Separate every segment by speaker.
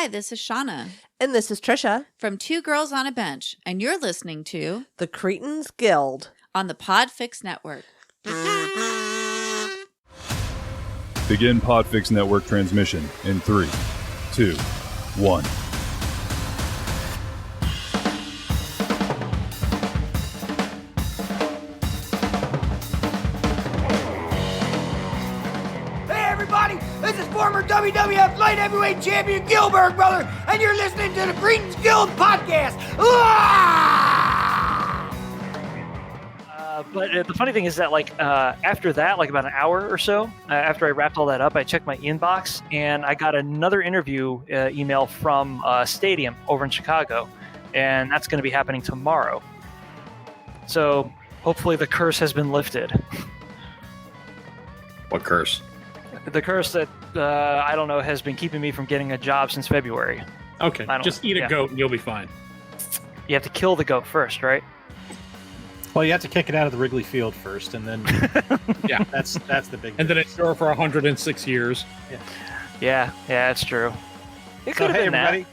Speaker 1: Hi, this is Shauna.
Speaker 2: And this is Trisha.
Speaker 1: From Two Girls on a Bench. And you're listening to
Speaker 2: The Cretins Guild.
Speaker 1: On the PODFIX Network.
Speaker 3: Begin PODFIX Network transmission in 3, 2, 1.
Speaker 4: This is former WWF Light Heavyweight Champion Gilbert, brother, and you're listening to the Cretins Guild podcast.
Speaker 5: But the funny thing is that, after that, about an hour or so, after I wrapped all that up, I checked my inbox, and I got another interview email from Stadium over in Chicago, and that's going to be happening tomorrow. So hopefully the curse has been lifted.
Speaker 6: What curse?
Speaker 5: The curse that, I don't know, has been keeping me from getting a job since February.
Speaker 6: Okay, just eat a goat and you'll be fine.
Speaker 5: You have to kill the goat first, right?
Speaker 7: Well, you have to kick it out of the Wrigley Field first, and then yeah, that's the big.
Speaker 6: And then it's store for 106 years.
Speaker 5: Yeah, that's true. It could
Speaker 7: So,
Speaker 5: have
Speaker 7: hey,
Speaker 5: been
Speaker 7: everybody.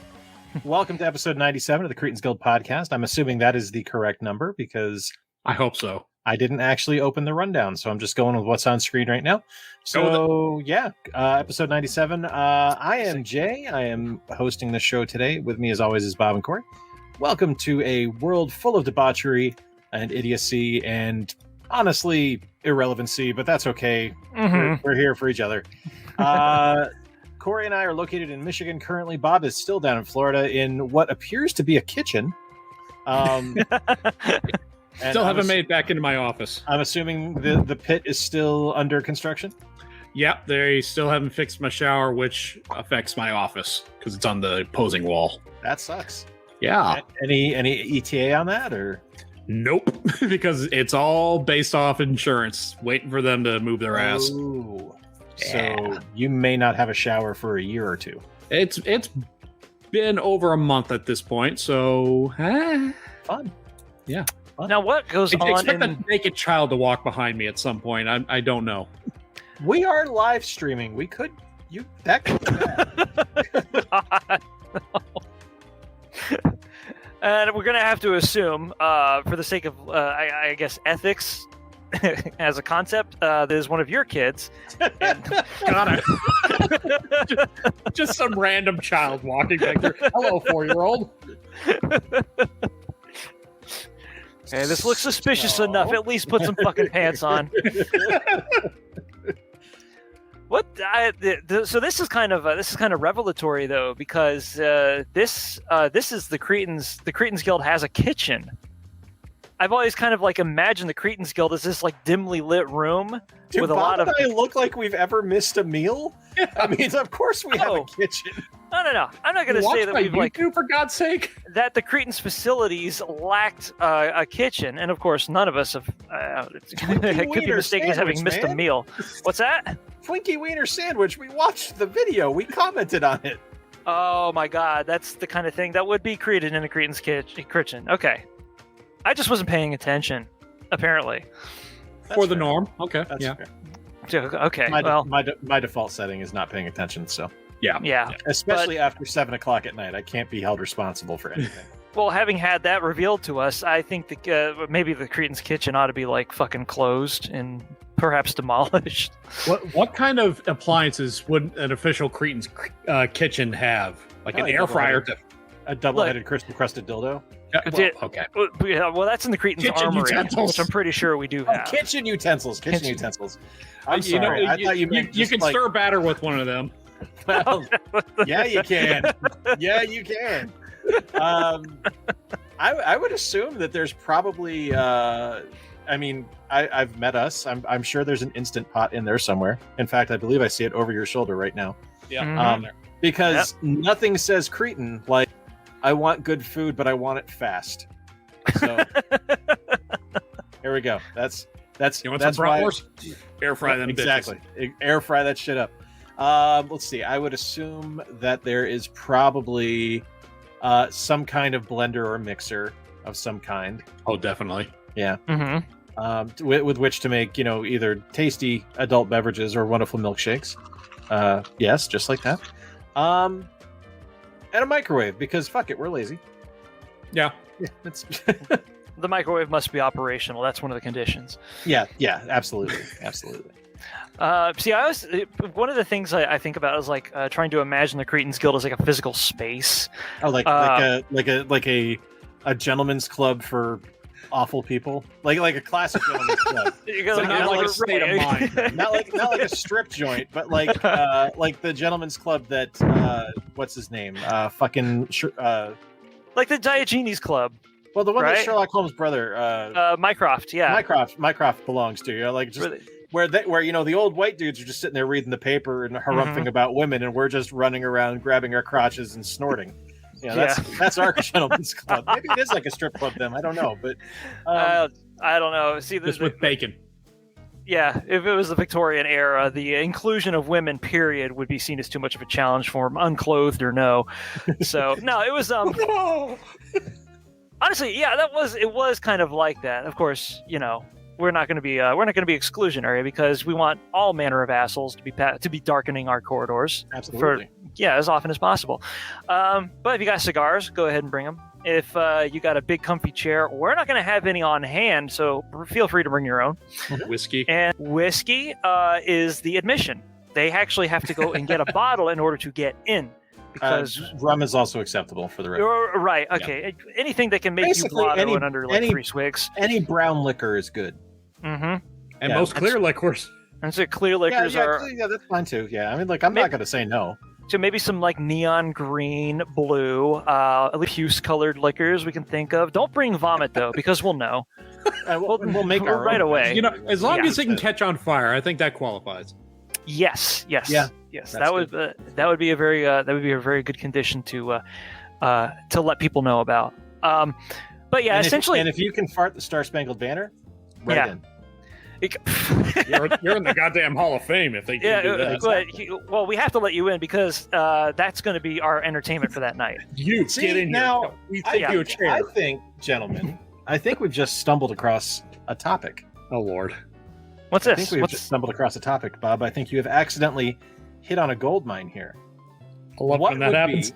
Speaker 7: Welcome to episode 97 of the Cretins Guild podcast. I'm assuming that is the correct number because
Speaker 6: I hope so.
Speaker 7: I didn't actually open the rundown, so I'm just going with what's on screen right now. So, episode 97. I am Jay. I am hosting the show today. With me, as always, is Bob and Corey. Welcome to a world full of debauchery and idiocy and, honestly, irrelevancy, but that's okay.
Speaker 5: Mm-hmm.
Speaker 7: We're here for each other. Corey and I are located in Michigan currently. Bob is still down in Florida in what appears to be a kitchen.
Speaker 6: Still haven't made it back into my office.
Speaker 7: I'm assuming the pit is still under construction?
Speaker 6: Yep, they still haven't fixed my shower, which affects my office because it's on the opposing wall.
Speaker 7: That sucks.
Speaker 6: Yeah.
Speaker 7: Any ETA on that, or?
Speaker 6: Nope, because it's all based off insurance, waiting for them to move their ass.
Speaker 7: Ooh.
Speaker 6: Yeah.
Speaker 7: So you may not have a shower for a year or two.
Speaker 6: It's been over a month at this point, so
Speaker 7: Fun.
Speaker 6: Yeah.
Speaker 5: Now, what goes
Speaker 6: I
Speaker 5: on
Speaker 6: expect
Speaker 5: in...
Speaker 6: a naked child to walk behind me at some point. I don't know.
Speaker 7: We are live streaming. We could that could be bad.
Speaker 5: And we're going to have to assume, for the sake of, I guess, ethics as a concept, there's one of your kids.
Speaker 6: Got it. just some random child walking back there. Hello, 4-year-old.
Speaker 5: Hey, this looks suspicious enough. At least put some fucking pants on. What? So this is kind of revelatory though, because this is the Cretins. The Cretins Guild has a kitchen. I've always kind of imagined the Cretins Guild as this dimly lit room with a lot of.
Speaker 7: Bob and I look like we've ever missed a meal. I mean, of course we have a kitchen.
Speaker 5: No. I'm not going to say that we've
Speaker 6: YouTube, for God's sake.
Speaker 5: That the Cretins facilities lacked a kitchen, and of course none of us have. Could be mistaken as having missed a meal. What's that?
Speaker 7: Twinkie Wiener sandwich. We watched the video. We commented on it.
Speaker 5: Oh my God, that's the kind of thing that would be created in a Cretins kitchen. Okay, I just wasn't paying attention. Apparently,
Speaker 6: for the norm. Okay,
Speaker 7: that's fair.
Speaker 5: Okay.
Speaker 7: My default setting is not paying attention. So
Speaker 5: yeah.
Speaker 7: Especially after 7 o'clock at night, I can't be held responsible for anything.
Speaker 5: Well, having had that revealed to us, I think maybe the Cretins kitchen ought to be fucking closed and perhaps demolished.
Speaker 6: What kind of appliances would an official Cretins kitchen have? An air fryer?
Speaker 7: A double-headed crystal crusted dildo?
Speaker 6: Okay.
Speaker 5: Well, that's in the Cretins
Speaker 6: kitchen
Speaker 5: armory,
Speaker 6: utensils.
Speaker 5: which I'm pretty sure we do have.
Speaker 7: Kitchen utensils. I'm
Speaker 6: You
Speaker 7: sorry. I thought you
Speaker 6: can stir batter with one of them.
Speaker 7: Well, yeah, you can. Yeah, you can. I would assume that there's probably. I've met us. I'm sure there's an Instant Pot in there somewhere. In fact, I believe I see it over your shoulder right now.
Speaker 6: Yeah.
Speaker 5: Mm-hmm.
Speaker 7: Because nothing says Cretin like I want good food, but I want it fast. So here we go. That's
Speaker 6: you want some bratwurst? Air fry them.
Speaker 7: Exactly.
Speaker 6: Bitches.
Speaker 7: Air fry that shit up. Let's see. I would assume that there is probably some kind of blender or mixer of some kind.
Speaker 6: Oh, definitely.
Speaker 7: Yeah.
Speaker 5: Mm-hmm.
Speaker 7: With which to make, either tasty adult beverages or wonderful milkshakes. Yes, just like that. And a microwave, because fuck it, we're lazy.
Speaker 6: Yeah.
Speaker 7: Yeah, it's
Speaker 5: The microwave must be operational. That's one of the conditions.
Speaker 7: yeah, absolutely.
Speaker 5: See, one of the things I think about is like trying to imagine the Cretans Guild as like a physical space.
Speaker 7: Oh, like a gentleman's club for awful people, like a classic gentleman's club.
Speaker 6: So not like a state of mind.
Speaker 7: not like a strip joint, but like the gentleman's club that what's his name?
Speaker 5: Like the Diogenes Club.
Speaker 7: Well, the one
Speaker 5: right?
Speaker 7: that Sherlock Holmes' brother,
Speaker 5: Mycroft, yeah.
Speaker 7: Mycroft belongs to. You know, like just where the old white dudes are just sitting there reading the paper and harumphing about women, and we're just running around grabbing our crotches and snorting. That's our gentleman's club. Maybe it is like a strip club then. I don't know, but
Speaker 5: I don't know. See,
Speaker 6: Just with bacon.
Speaker 5: Yeah, if it was the Victorian era, the inclusion of women, period, would be seen as too much of a challenge for them, unclothed or no. So no, it was honestly, yeah, it was kind of like that. Of course, we're not going to be exclusionary because we want all manner of assholes to be darkening our corridors.
Speaker 7: Absolutely.
Speaker 5: As often as possible. But if you got cigars, go ahead and bring them. If you got a big comfy chair, we're not going to have any on hand, so feel free to bring your own.
Speaker 6: Whiskey.
Speaker 5: And whiskey is the admission. They actually have to go and get a bottle in order to get in. Because
Speaker 7: rum is also acceptable for the record.
Speaker 5: Right, okay. Yeah. Anything that can make
Speaker 7: Basically,
Speaker 5: you blotto in under like 3 swigs.
Speaker 7: Any brown liquor is good.
Speaker 5: Mm-hmm.
Speaker 6: And most clear liquors.
Speaker 5: And so clear liquors are...
Speaker 7: Yeah, that's fine too. Yeah, I mean, like, I'm not going to say no.
Speaker 5: So maybe some like neon green, blue, at least puce-colored liquors we can think of. Don't bring vomit though, because we'll know.
Speaker 7: We'll make our
Speaker 5: right
Speaker 7: own.
Speaker 5: away.
Speaker 6: As long as it can catch on fire, I think that qualifies.
Speaker 5: Yes.
Speaker 7: Yeah,
Speaker 5: that would be a very good condition to let people know about. But yeah, essentially,
Speaker 7: and if you can fart the Star Spangled Banner, in.
Speaker 6: You're in the goddamn Hall of Fame if they can do that.
Speaker 5: But we have to let you in because that's going to be our entertainment for that night.
Speaker 6: Get in
Speaker 7: now,
Speaker 6: here. We take you a chair.
Speaker 7: I think, gentlemen, we've just stumbled across a topic.
Speaker 6: Oh Lord,
Speaker 5: what's this?
Speaker 7: I think we've just stumbled across a topic, Bob. I think you have accidentally hit on a gold mine here.
Speaker 6: I love when that happens.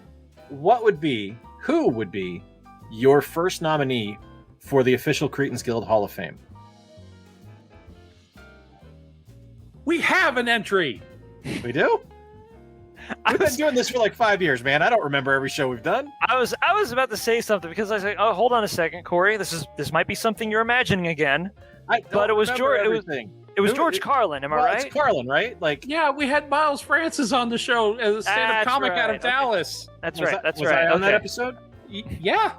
Speaker 7: Who would be your first nominee for the official Cretins Guild Hall of Fame?
Speaker 6: We have an entry.
Speaker 7: We do? We've been doing this for like 5 years, man. I don't remember every show we've done.
Speaker 5: I was about to say something because I was like, oh, hold on a second, Corey. This might be something you're imagining again.
Speaker 7: But it was George.
Speaker 5: It was George Carlin. Am I right?
Speaker 7: It's Carlin, right? Like,
Speaker 6: yeah, we had Miles Francis on the show as a stand-up comic out of Dallas.
Speaker 5: That's
Speaker 7: was
Speaker 5: right.
Speaker 7: Was I on that episode?
Speaker 6: Yeah.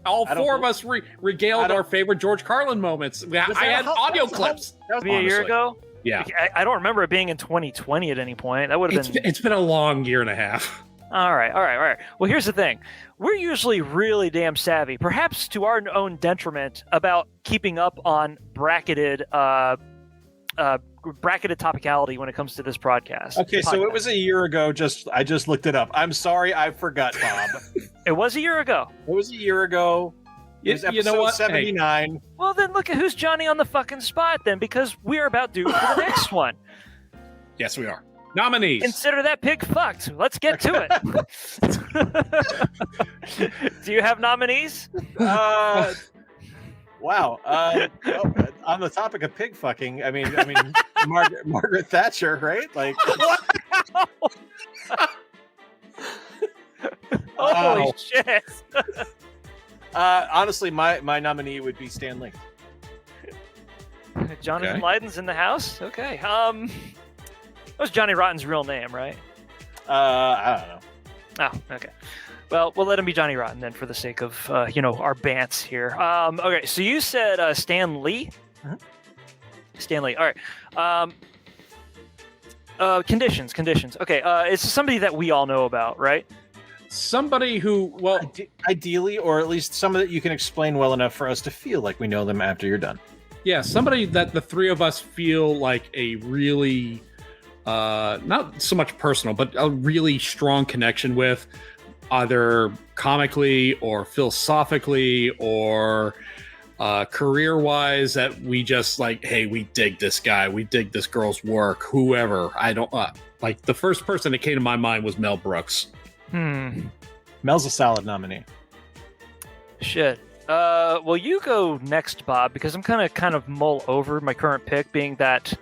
Speaker 6: All four of us regaled our favorite George Carlin moments. I had audio clips.
Speaker 5: That was a year ago.
Speaker 6: Yeah,
Speaker 5: I don't remember it being in 2020 at any point. That would have been.
Speaker 6: It's been a long year and a half.
Speaker 5: All right. Well, here's the thing: we're usually really damn savvy, perhaps to our own detriment, about keeping up on bracketed topicality when it comes to this broadcast.
Speaker 7: Okay, so it was a year ago. I just looked it up. I'm sorry, I forgot, Bob.
Speaker 5: It was a year ago.
Speaker 7: It was a year ago. It was episode 79.
Speaker 5: Hey. Well, then look at who's Johnny on the fucking spot then, because we're about due for the next one.
Speaker 6: Yes, we are. Nominees.
Speaker 5: Consider that pig fucked. Let's get to it. Do you have nominees?
Speaker 7: Wow. On the topic of pig fucking, I mean, Margaret Thatcher, right? Like,
Speaker 5: holy shit!
Speaker 7: Honestly, my nominee would be Stan Lee.
Speaker 5: Jonathan Lydon's in the house. Okay. That was Johnny Rotten's real name, right?
Speaker 7: I don't know.
Speaker 5: Oh, okay. Well, we'll let him be Johnny Rotten then, for the sake of our bants here. Okay, so you said Stan Lee.
Speaker 7: Uh-huh.
Speaker 5: Stan Lee. All right. Conditions. Okay, it's somebody that we all know about, right?
Speaker 6: Somebody who, well,
Speaker 7: ideally, or at least somebody that you can explain well enough for us to feel like we know them after you're done.
Speaker 6: Yeah, somebody that the three of us feel like a really, not so much personal, but a really strong connection with, either comically or philosophically or career-wise, that we just like, hey, we dig this guy, we dig this girl's work, whoever. I don't like the first person that came to my mind was Mel Brooks.
Speaker 7: Mel's a solid nominee.
Speaker 5: Shit. Well, you go next, Bob, because I'm kind of mull over my current pick, being that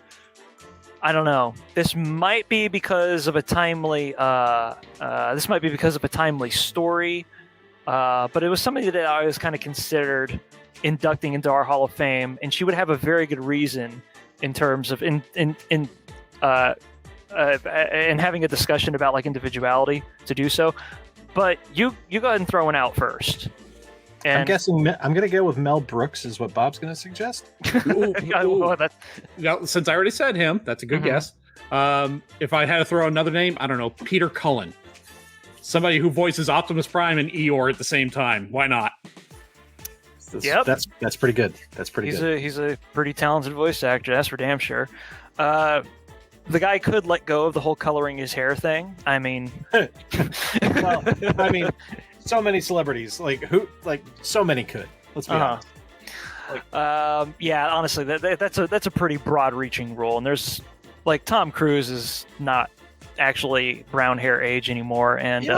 Speaker 5: I don't know. This might be because of a timely. This might be because of a timely story, but it was somebody that I was kind of considered inducting into our Hall of Fame, and she would have a very good reason in terms of in having a discussion about like individuality to do so. But you go ahead and throw one out first. And
Speaker 7: I'm guessing I'm going to go with Mel Brooks is what Bob's going to suggest.
Speaker 6: Now, since I already said him, that's a good guess. If I had to throw another name, I don't know, Peter Cullen. Somebody who voices Optimus Prime and Eeyore at the same time. Why not?
Speaker 5: Yep.
Speaker 7: That's pretty good. That's pretty good.
Speaker 5: He's a pretty talented voice actor, that's for damn sure. The guy could let go of the whole coloring his hair thing. I mean,
Speaker 7: Well, I mean, so many celebrities, so many could. Let's be honest.
Speaker 5: yeah, honestly, that's a pretty broad-reaching rule, and there's like Tom Cruise is not actually brown hair age anymore, and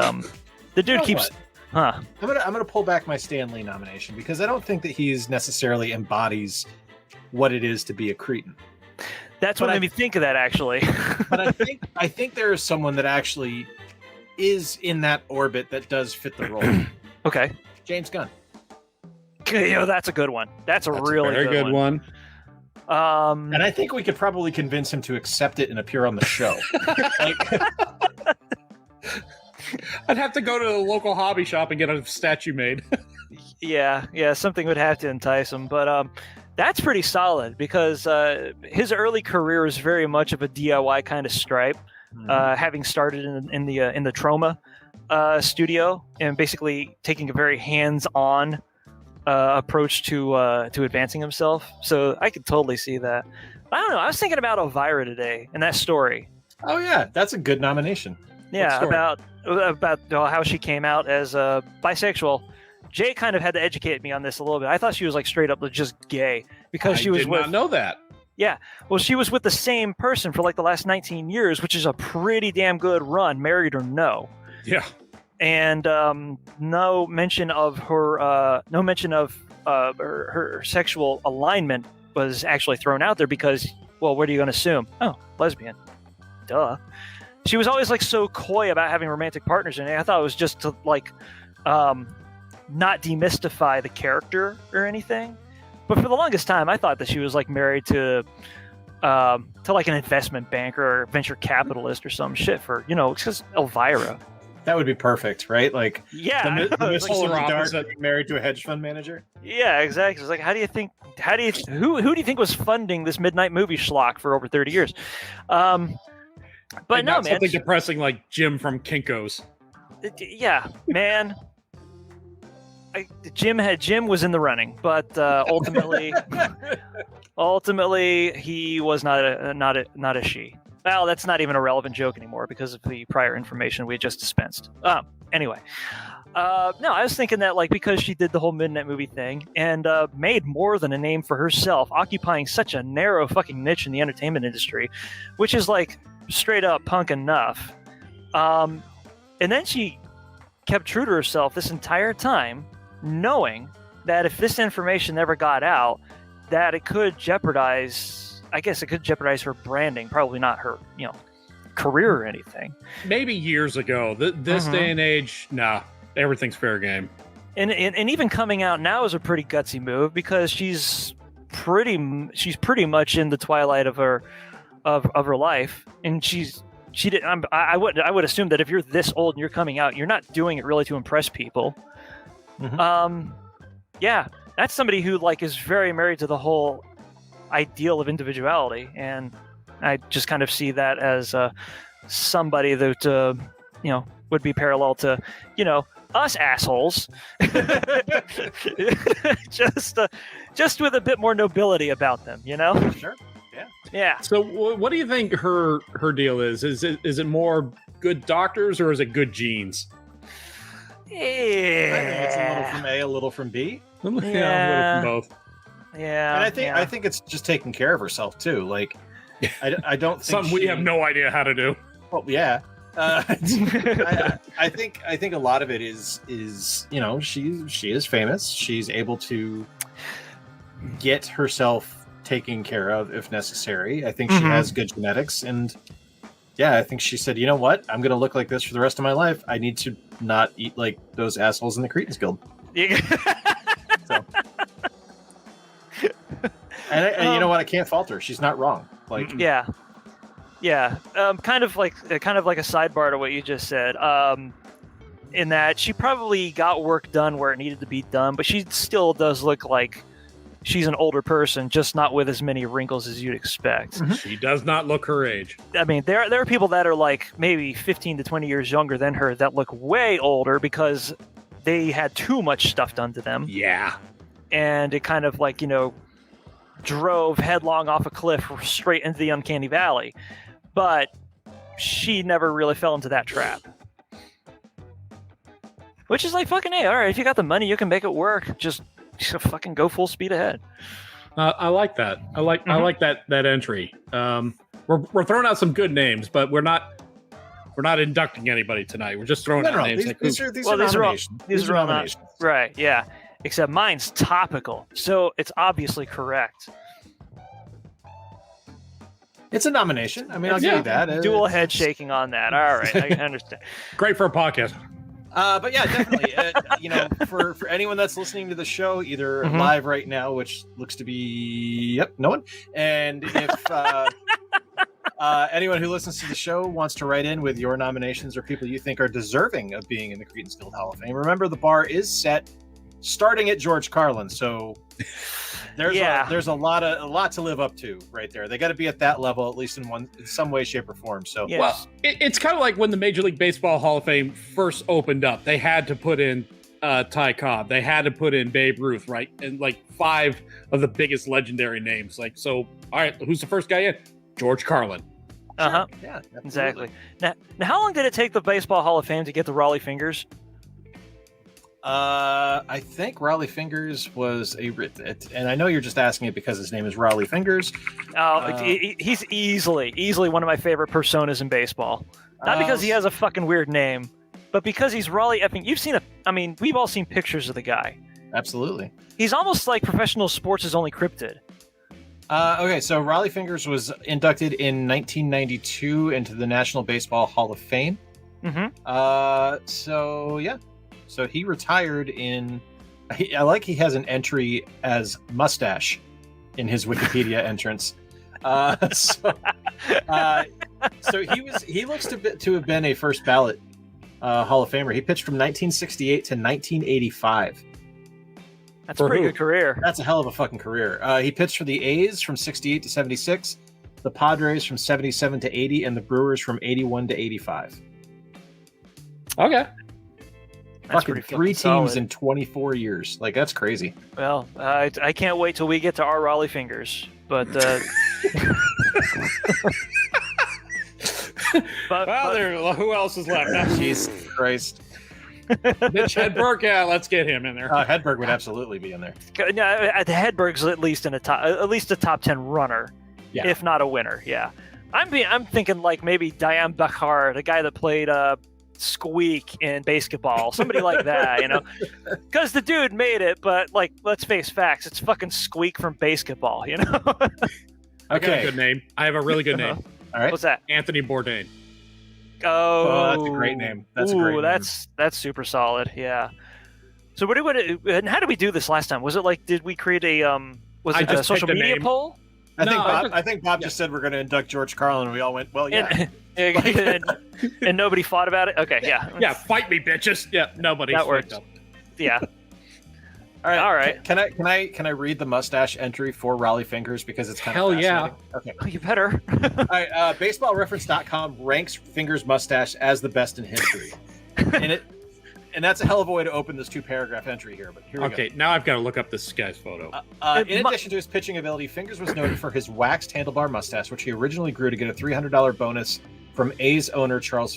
Speaker 5: the dude keeps.
Speaker 7: I'm gonna pull back my Stan Lee nomination because I don't think that he's necessarily embodies what it is to be a Cretan.
Speaker 5: That's what made me think of that, actually.
Speaker 7: But I think there is someone that actually is in that orbit that does fit the role.
Speaker 5: Okay.
Speaker 7: James Gunn.
Speaker 5: That's a good one. That's a really
Speaker 6: very good one.
Speaker 7: And I think we could probably convince him to accept it and appear on the show.
Speaker 6: I'd have to go to the local hobby shop and get a statue made.
Speaker 5: Yeah, something would have to entice him, but that's pretty solid because his early career is very much of a DIY kind of stripe, having started in the Trauma studio and basically taking a very hands-on approach to advancing himself. So I could totally see that. I don't know. I was thinking about Elvira today and that story.
Speaker 7: Oh yeah, that's a good nomination.
Speaker 5: Yeah, about how she came out as bisexual. Jay kind of had to educate me on this a little bit. I thought she was like straight up just gay because she was
Speaker 6: did not know that.
Speaker 5: Yeah, well, she was with the same person for like the last 19 years, which is a pretty damn good run, married or no.
Speaker 6: Yeah.
Speaker 5: And no mention of her sexual alignment was actually thrown out there because, well, what are you going to assume? Oh, lesbian. Duh. She was always like so coy about having romantic partners, and I thought it was just to like not demystify the character or anything. But for the longest time, I thought that she was like married to like an investment banker or venture capitalist or some shit for, it's just Elvira.
Speaker 7: That would be perfect, right? Like,
Speaker 5: yeah,
Speaker 7: the Mistress of the Dark
Speaker 6: opposite.
Speaker 7: being married to a hedge fund manager.
Speaker 5: Yeah, exactly. It's like, who do you think was funding this midnight movie schlock for over 30 years? But
Speaker 6: and
Speaker 5: no,
Speaker 6: not
Speaker 5: man.
Speaker 6: Something depressing like Jim from Kinko's.
Speaker 5: Yeah, man. Jim was in the running, but ultimately he was not a she. Well, that's not even a relevant joke anymore because of the prior information we had just dispensed. Anyway, no, I was thinking that like because she did the whole midnight movie thing and made more than a name for herself, occupying such a narrow fucking niche in the entertainment industry, which is like straight up punk enough. And then she kept true to herself this entire time, knowing that if this information never got out, that it could jeopardize her branding, probably not her, career or anything.
Speaker 6: Maybe years ago. This day and age, nah, everything's fair game.
Speaker 5: And even coming out now is a pretty gutsy move because she's pretty much in the twilight of her life, and I would assume that if you're this old and you're coming out, you're not doing it really to impress people. Yeah, that's somebody who like is very married to the whole ideal of individuality, and I just kind of see that as somebody that would be parallel to us assholes, just with a bit more nobility about them,
Speaker 7: Sure.
Speaker 5: Yeah.
Speaker 6: So, what do you think her deal is? Is it more good doctors or is it good genes?
Speaker 7: I think it's a little from A, a little from B.
Speaker 6: Yeah, a little from both.
Speaker 5: Yeah,
Speaker 7: and I think it's just taking care of herself too. Like, I don't think
Speaker 6: something we have no idea how to do.
Speaker 7: Well, yeah, I think a lot of it is she is famous. She's able to get herself taken care of if necessary. I think she has good genetics, and I think she said, you know what, I'm going to look like this for the rest of my life. I need to not eat like those assholes in the Cretins Guild. So. And you know what? I can't fault her. She's not wrong. Like,
Speaker 5: yeah. Kind of like a sidebar to what you just said. In that she probably got work done where it needed to be done, but she still does look like she's an older person, just not with as many wrinkles as you'd expect.
Speaker 6: She does not look her age.
Speaker 5: I mean, there are people that are like maybe 15 to 20 years younger than her that look way older because they had too much stuff done to them.
Speaker 6: Yeah.
Speaker 5: And it kind of like, drove headlong off a cliff straight into the uncanny valley. But she never really fell into that trap. Which is like, fucking, hey, all right, if you got the money, you can make it work. Just fucking go full speed ahead.
Speaker 6: I like that. I like that entry. We're throwing out some good names, but we're not inducting anybody tonight. We're just throwing out names.
Speaker 7: These are nominations. These are nominations.
Speaker 5: Right, yeah. Except mine's topical, so it's obviously correct.
Speaker 7: It's a nomination. I mean, I'll give you that.
Speaker 5: Dual head shaking on that. All right, I understand.
Speaker 6: Great for a podcast.
Speaker 7: But yeah, definitely. For anyone that's listening to the show, either live right now, which looks to be no one, and if anyone who listens to the show wants to write in with your nominations or people you think are deserving of being in the Cretins Guild Hall of Fame, remember the bar is set starting at George Carlin, so there's a lot to live up to right there. They got to be at that level at least in some way, shape, or form. So
Speaker 6: well, it's kind of like when the Major League Baseball Hall of Fame first opened up. They had to put in Ty Cobb. They had to put in Babe Ruth, right? And like 5 of the biggest legendary names. Like, so all right, who's the first guy in? George Carlin.
Speaker 5: Yeah, exactly. Now, how long did it take the Baseball Hall of Fame to get the Rollie fingers?
Speaker 7: I think Rollie Fingers was and I know you're just asking it because his name is Rollie Fingers.
Speaker 5: He's easily one of my favorite personas in baseball. Not because he has a fucking weird name, but because he's Rollie effing. We've all seen pictures of the guy.
Speaker 7: Absolutely.
Speaker 5: He's almost like professional sports' only cryptid.
Speaker 7: Okay, so Rollie Fingers was inducted in 1992 into the National Baseball Hall of Fame. So he retired in. I like he has an entry as Mustache in his Wikipedia entrance. So he looks to have been a first ballot Hall of Famer. He pitched from 1968 to 1985.
Speaker 5: That's a pretty good career.
Speaker 7: That's a hell of a fucking career. He pitched for the A's from 68 to 76, the Padres from 77 to 80, and the Brewers from 81 to 85.
Speaker 6: Okay.
Speaker 5: That's
Speaker 7: fucking 3 teams
Speaker 5: solid.
Speaker 7: in 24 years. Like, that's crazy.
Speaker 5: Well, I can't wait till we get to our Rollie Fingers. But,
Speaker 6: who else is left?
Speaker 7: Jesus Christ.
Speaker 6: Mitch Hedberg, let's get him in there.
Speaker 7: Hedberg would absolutely be in there.
Speaker 5: No, the Hedberg's at least a top 10 runner, if not a winner. Yeah, I'm thinking like maybe Diane Bachar, the guy that played Squeak in basketball, somebody like that, because the dude made it. But like, let's face facts, it's fucking Squeak from basketball,
Speaker 6: I got a good name. I have a really good name.
Speaker 7: All right,
Speaker 5: what's that?
Speaker 6: Anthony Bourdain.
Speaker 5: Oh,
Speaker 7: that's a great name. That's
Speaker 5: super solid. Yeah. So how did we do this last time? Was it like, did we create a a social media poll?
Speaker 7: I think Bob just said we're going to induct George Carlin, and we all went, well, yeah.
Speaker 5: And nobody fought about it. Okay, yeah.
Speaker 6: Yeah, fight me, bitches. Yeah, nobody.
Speaker 5: That worked.
Speaker 6: Yeah.
Speaker 7: All right. Can I read the mustache entry for Rollie Fingers because it's kind of fascinating? Okay.
Speaker 5: Oh, you better.
Speaker 7: All right. BaseballReference.com ranks Fingers' mustache as the best in history, and that's a hell of a way to open this 2-paragraph entry here. But here we go.
Speaker 6: Okay, now I've got to look up this guy's photo.
Speaker 7: In addition to his pitching ability, Fingers was noted for his waxed handlebar mustache, which he originally grew to get a $300 bonus from A's owner Chuck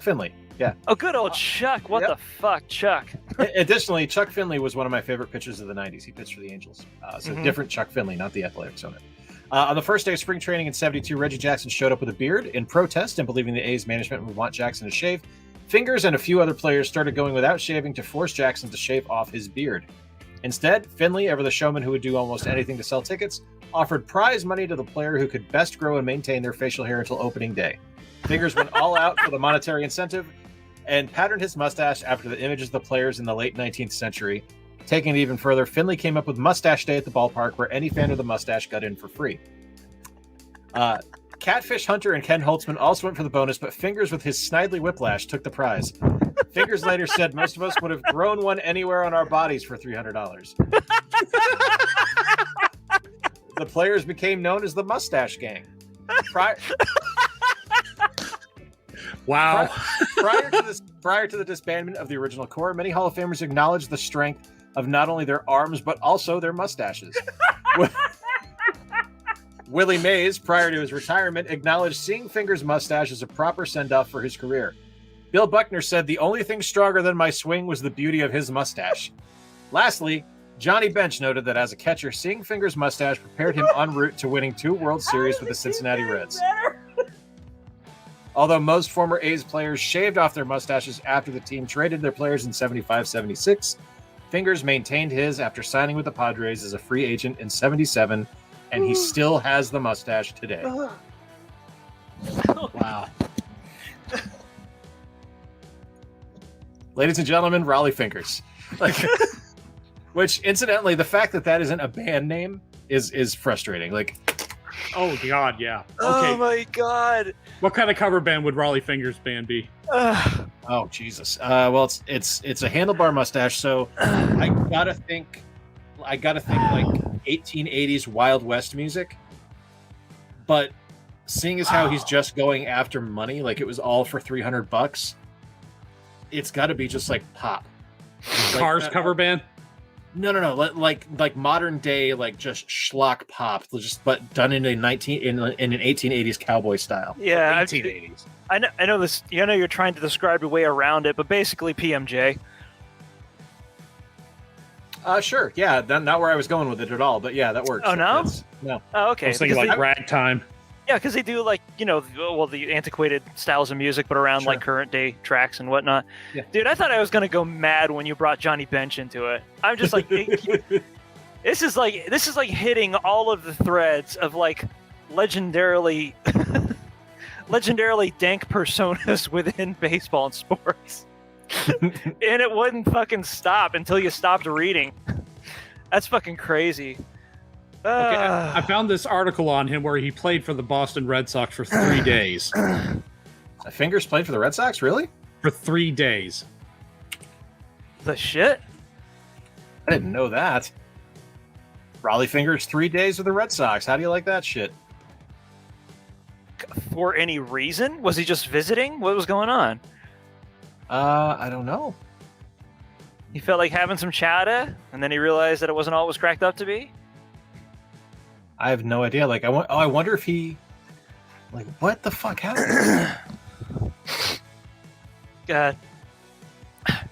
Speaker 7: Finley. Yeah.
Speaker 5: Oh, good old Chuck. What the fuck, Chuck?
Speaker 7: Additionally, Chuck Finley was one of my favorite pitchers of the 90s. He pitched for the Angels. Different Chuck Finley, not the Athletics owner. On the first day of spring training in 72, Reggie Jackson showed up with a beard in protest and believing the A's management would want Jackson to shave. Fingers and a few other players started going without shaving to force Jackson to shave off his beard. Instead, Finley, ever the showman who would do almost anything to sell tickets, offered prize money to the player who could best grow and maintain their facial hair until opening day. Fingers went all out for the monetary incentive and patterned his mustache after the images of the players in the late 19th century. Taking it even further, Finley came up with Mustache Day at the ballpark, where any fan of the mustache got in for free. Catfish Hunter and Ken Holtzman also went for the bonus, but Fingers, with his snidely whiplash, took the prize. Fingers later said most of us would have grown one anywhere on our bodies for $300. The players became known as the Mustache Gang.
Speaker 6: Wow.
Speaker 7: Prior to the disbandment of the original core, many Hall of Famers acknowledged the strength of not only their arms, but also their mustaches. Willie Mays, prior to his retirement, acknowledged seeing Fingers' mustache as a proper send-off for his career. Bill Buckner said the only thing stronger than my swing was the beauty of his mustache. Lastly, Johnny Bench noted that as a catcher, seeing Fingers' mustache prepared him en route to winning 2 World Series with the Cincinnati Reds. Although most former A's players shaved off their mustaches after the team traded their players in 75-76, Fingers maintained his after signing with the Padres as a free agent in 77, and he still has the mustache today.
Speaker 6: Wow.
Speaker 7: Ladies and gentlemen, Rollie Fingers. Which, incidentally, the fact that that isn't a band name is frustrating.
Speaker 6: Oh God, yeah.
Speaker 5: Oh
Speaker 6: Okay.
Speaker 5: my god.
Speaker 6: What kind of cover band would Rollie Fingers band be?
Speaker 7: Oh Jesus. Well, it's a handlebar mustache, so I gotta think like 1880s Wild West music. But seeing as how he's just going after money, like it was all for $300, it's got to be just like pop.
Speaker 6: Cars cover band?
Speaker 7: No. Like modern day, like just schlock pop, but done in an 1880s cowboy style.
Speaker 5: Yeah,
Speaker 6: 1880s.
Speaker 5: I know this. I know you're trying to describe your way around it, but basically PMJ.
Speaker 7: Sure. Yeah, not where I was going with it at all, but yeah, that works.
Speaker 5: Oh, no?
Speaker 7: No.
Speaker 5: Oh,
Speaker 6: I
Speaker 5: okay.
Speaker 6: was thinking
Speaker 5: Because
Speaker 6: like ragtime.
Speaker 5: yeah, because they do like the antiquated styles of music, but around
Speaker 7: Sure.
Speaker 5: like current day tracks and whatnot.
Speaker 7: Yeah.
Speaker 5: Dude, I thought I was gonna go mad when you brought Johnny Bench into it. I'm just like, this is like hitting all of the threads of like legendarily dank personas within baseball and sports. And it wouldn't fucking stop until you stopped reading. That's fucking crazy.
Speaker 6: Okay, I found this article on him where he played for the Boston Red Sox for 3 days.
Speaker 7: Fingers played for the Red Sox, really?
Speaker 6: For 3 days.
Speaker 5: The shit?
Speaker 7: I didn't know that. Rollie Fingers 3 days with the Red Sox. How do you like that shit?
Speaker 5: For any reason? Was he just visiting? What was going on?
Speaker 7: I don't know.
Speaker 5: He felt like having some chowder, and then he realized that it wasn't all it was cracked up to be?
Speaker 7: I have no idea. Like, I wonder if he, like, what the fuck happened?
Speaker 5: God. I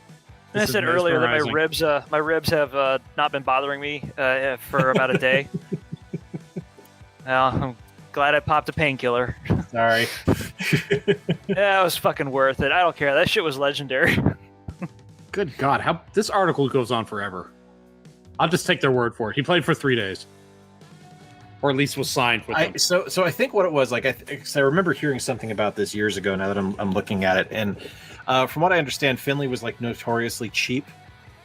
Speaker 6: This is
Speaker 5: said earlier that
Speaker 6: mesmerizing.
Speaker 5: my ribs have not been bothering me for about a day. Well, I'm glad I popped a painkiller.
Speaker 7: Sorry.
Speaker 5: Yeah, it was fucking worth it. I don't care. That shit was legendary.
Speaker 6: Good God, how this article goes on forever. I'll just take their word for it. He played for 3 days. Or at least was signed with them.
Speaker 7: So I think what it was, like, I remember hearing something about this years ago now that I'm looking at it. And from what I understand, Finley was like notoriously cheap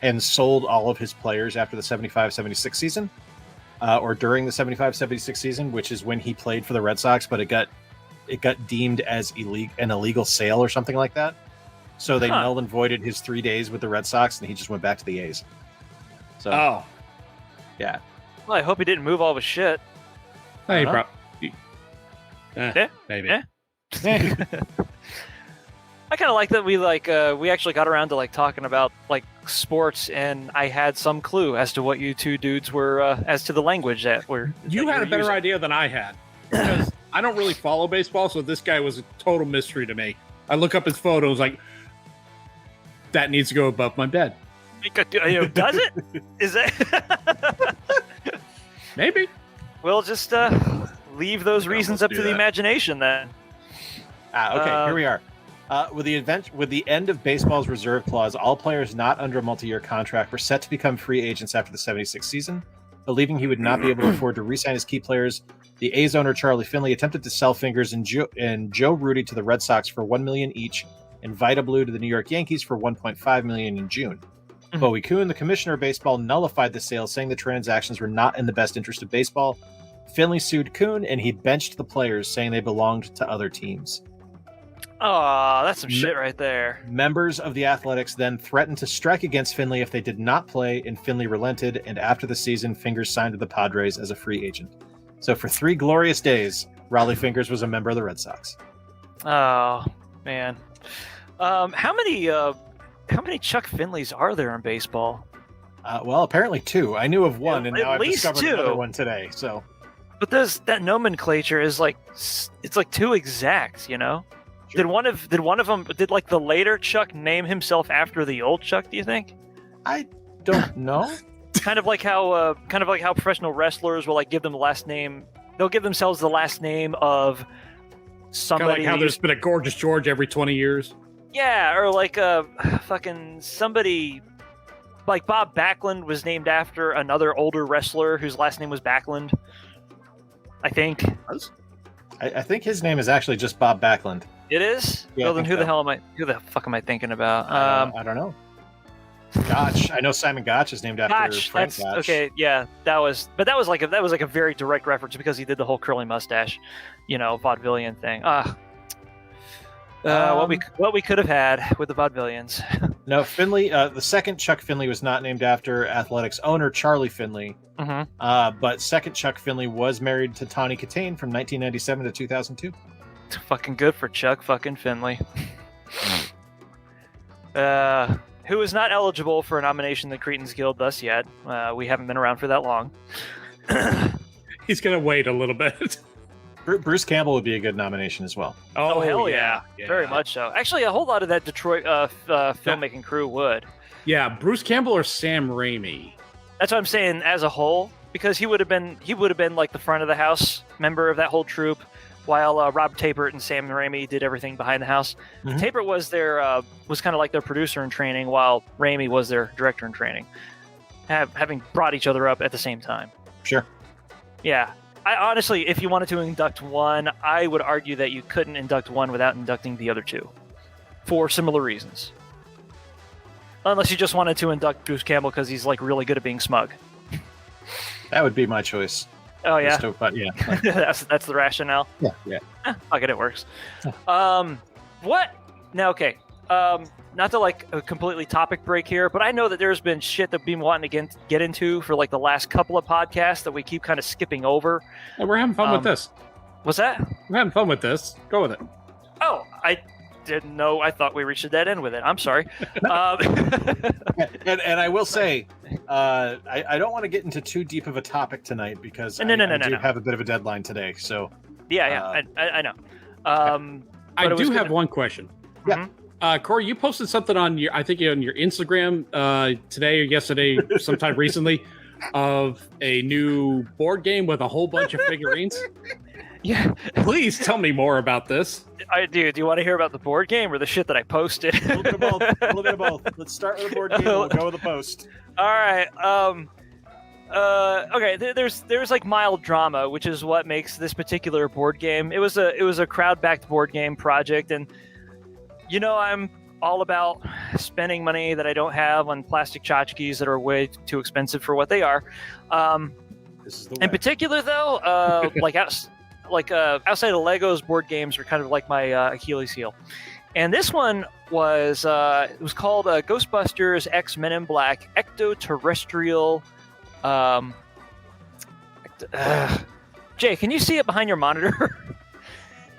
Speaker 7: and sold all of his players after the 75-76 season, or during the 75-76 season, which is when he played for the Red Sox, but it got deemed as an illegal sale or something like that. So they null and voided his 3 days with the Red Sox, and he just went back to the A's. So yeah.
Speaker 5: Well, I hope he didn't move all of his shit.
Speaker 6: Hey,
Speaker 7: Uh-huh.
Speaker 6: maybe.
Speaker 5: Eh? I kind of like that we actually got around to like talking about like sports, and I had some clue as to what you two dudes were as to the language that were.
Speaker 6: You had a better idea than I had. Because I don't really follow baseball, so this guy was a total mystery to me. I look up his photos, like, that needs to go above my bed.
Speaker 5: Does it? Is that?
Speaker 6: Maybe.
Speaker 5: We'll just leave those reasons up to the imagination then.
Speaker 7: Okay, here we are. With the end of baseball's reserve clause, all players not under a multi-year contract were set to become free agents after the 76th season. Believing he would not be able to afford to re-sign his key players, the A's owner Charlie Finley attempted to sell Fingers and Joe Rudy to the Red Sox for $1 million each, and Vita Blue to the New York Yankees for $1.5 million in June. Bowie Kuhn, the commissioner of baseball, nullified the sale, saying the transactions were not in the best interest of baseball. Finley sued Kuhn, and he benched the players, saying they belonged to other teams.
Speaker 5: Oh, that's some shit right there.
Speaker 7: Members of the Athletics then threatened to strike against Finley if they did not play, and Finley relented, and after the season, Fingers signed to the Padres as a free agent. So for 3 glorious days, Rollie Fingers was a member of the Red Sox.
Speaker 5: Oh, man. How many Chuck Finleys are there in baseball?
Speaker 7: Well, apparently 2. I knew of one, and
Speaker 5: At
Speaker 7: now I've
Speaker 5: least
Speaker 7: discovered
Speaker 5: 2.
Speaker 7: another one today. So,
Speaker 5: but that nomenclature is it's like too exact, you know?
Speaker 7: Sure.
Speaker 5: Did one of them like the later Chuck name himself after the old Chuck? Do you think?
Speaker 7: I don't know.
Speaker 5: kind of like how professional wrestlers will like give them the last name. They'll give themselves the last name of somebody.
Speaker 6: Kind of like how there's been a Gorgeous George every 20 years.
Speaker 5: Yeah, or like fucking somebody. Like Bob Backlund was named after another older wrestler whose last name was Backlund. I think.
Speaker 7: I think his name is actually just Bob Backlund.
Speaker 5: It is?
Speaker 7: Yeah,
Speaker 5: well, then who the fuck am I thinking about?
Speaker 7: I don't know. Gotch. I know Simon Gotch is named after Frank Gotch.
Speaker 5: Okay, yeah, that was like a very direct reference because he did the whole curly mustache, vaudevillian thing. What we could have had with the vaudevillians.
Speaker 7: No, Finley. The second Chuck Finley was not named after Athletics owner Charlie Finley. But second Chuck Finley was married to Tawny Katane from 1997 to 2002.
Speaker 5: Fucking good for Chuck fucking Finley. Who is not eligible for a nomination in the Cretins Guild thus yet. We haven't been around for that long.
Speaker 6: He's gonna wait a little bit.
Speaker 7: Bruce Campbell would be a good nomination as well.
Speaker 5: Oh hell yeah. Very much so. Actually, a whole lot of that Detroit filmmaking crew would.
Speaker 6: Yeah, Bruce Campbell or Sam Raimi.
Speaker 5: That's what I'm saying as a whole, because he would have been like the front of the house member of that whole troupe, while Rob Tapert and Sam Raimi did everything behind the house.
Speaker 7: Mm-hmm.
Speaker 5: Tapert was kind of like their producer in training, while Raimi was their director in training, having brought each other up at the same time.
Speaker 7: Sure.
Speaker 5: Yeah. I honestly, if you wanted to induct one, I would argue that you couldn't induct one without inducting the other two, for similar reasons. Unless you just wanted to induct Bruce Campbell because he's like really good at being smug.
Speaker 7: That would be my choice.
Speaker 5: Oh yeah,
Speaker 7: but yeah,
Speaker 5: that's the rationale.
Speaker 7: Yeah.
Speaker 5: Fuck it works. What? Now, okay. Not to like a completely topic break here, but I know that there's been shit that we've been wanting to get into for like the last couple of podcasts that we keep kind of skipping over.
Speaker 6: And we're having fun with this.
Speaker 5: What's that?
Speaker 6: We're having fun with this. Go with it.
Speaker 5: Oh, I didn't know. I thought we reached a dead end with it. I'm sorry.
Speaker 7: And I will say, I don't want to get into too deep of a topic tonight because I do have a bit of a deadline today. So
Speaker 5: yeah, I know.
Speaker 6: I do have one question.
Speaker 7: Yeah.
Speaker 6: Corey, you posted something on your Instagram today or yesterday, sometime recently, of a new board game with a whole bunch of figurines.
Speaker 5: Yeah.
Speaker 6: Please tell me more about this.
Speaker 5: I do. Do you want to hear about the board game or the shit that I posted?
Speaker 7: A little bit of both. Let's start with the board game and we'll go with the post.
Speaker 5: All right. Okay. There's like mild drama, which is what makes this particular board game. It was a crowd-backed board game project, and I'm all about spending money that I don't have on plastic tchotchkes that are way too expensive for what they are.
Speaker 7: This is the way.
Speaker 5: In particular, though, outside of Legos, board games are kind of like my Achilles heel. And this one was called Ghostbusters X Men in Black Ecto-terrestrial. Jay, can you see it behind your monitor?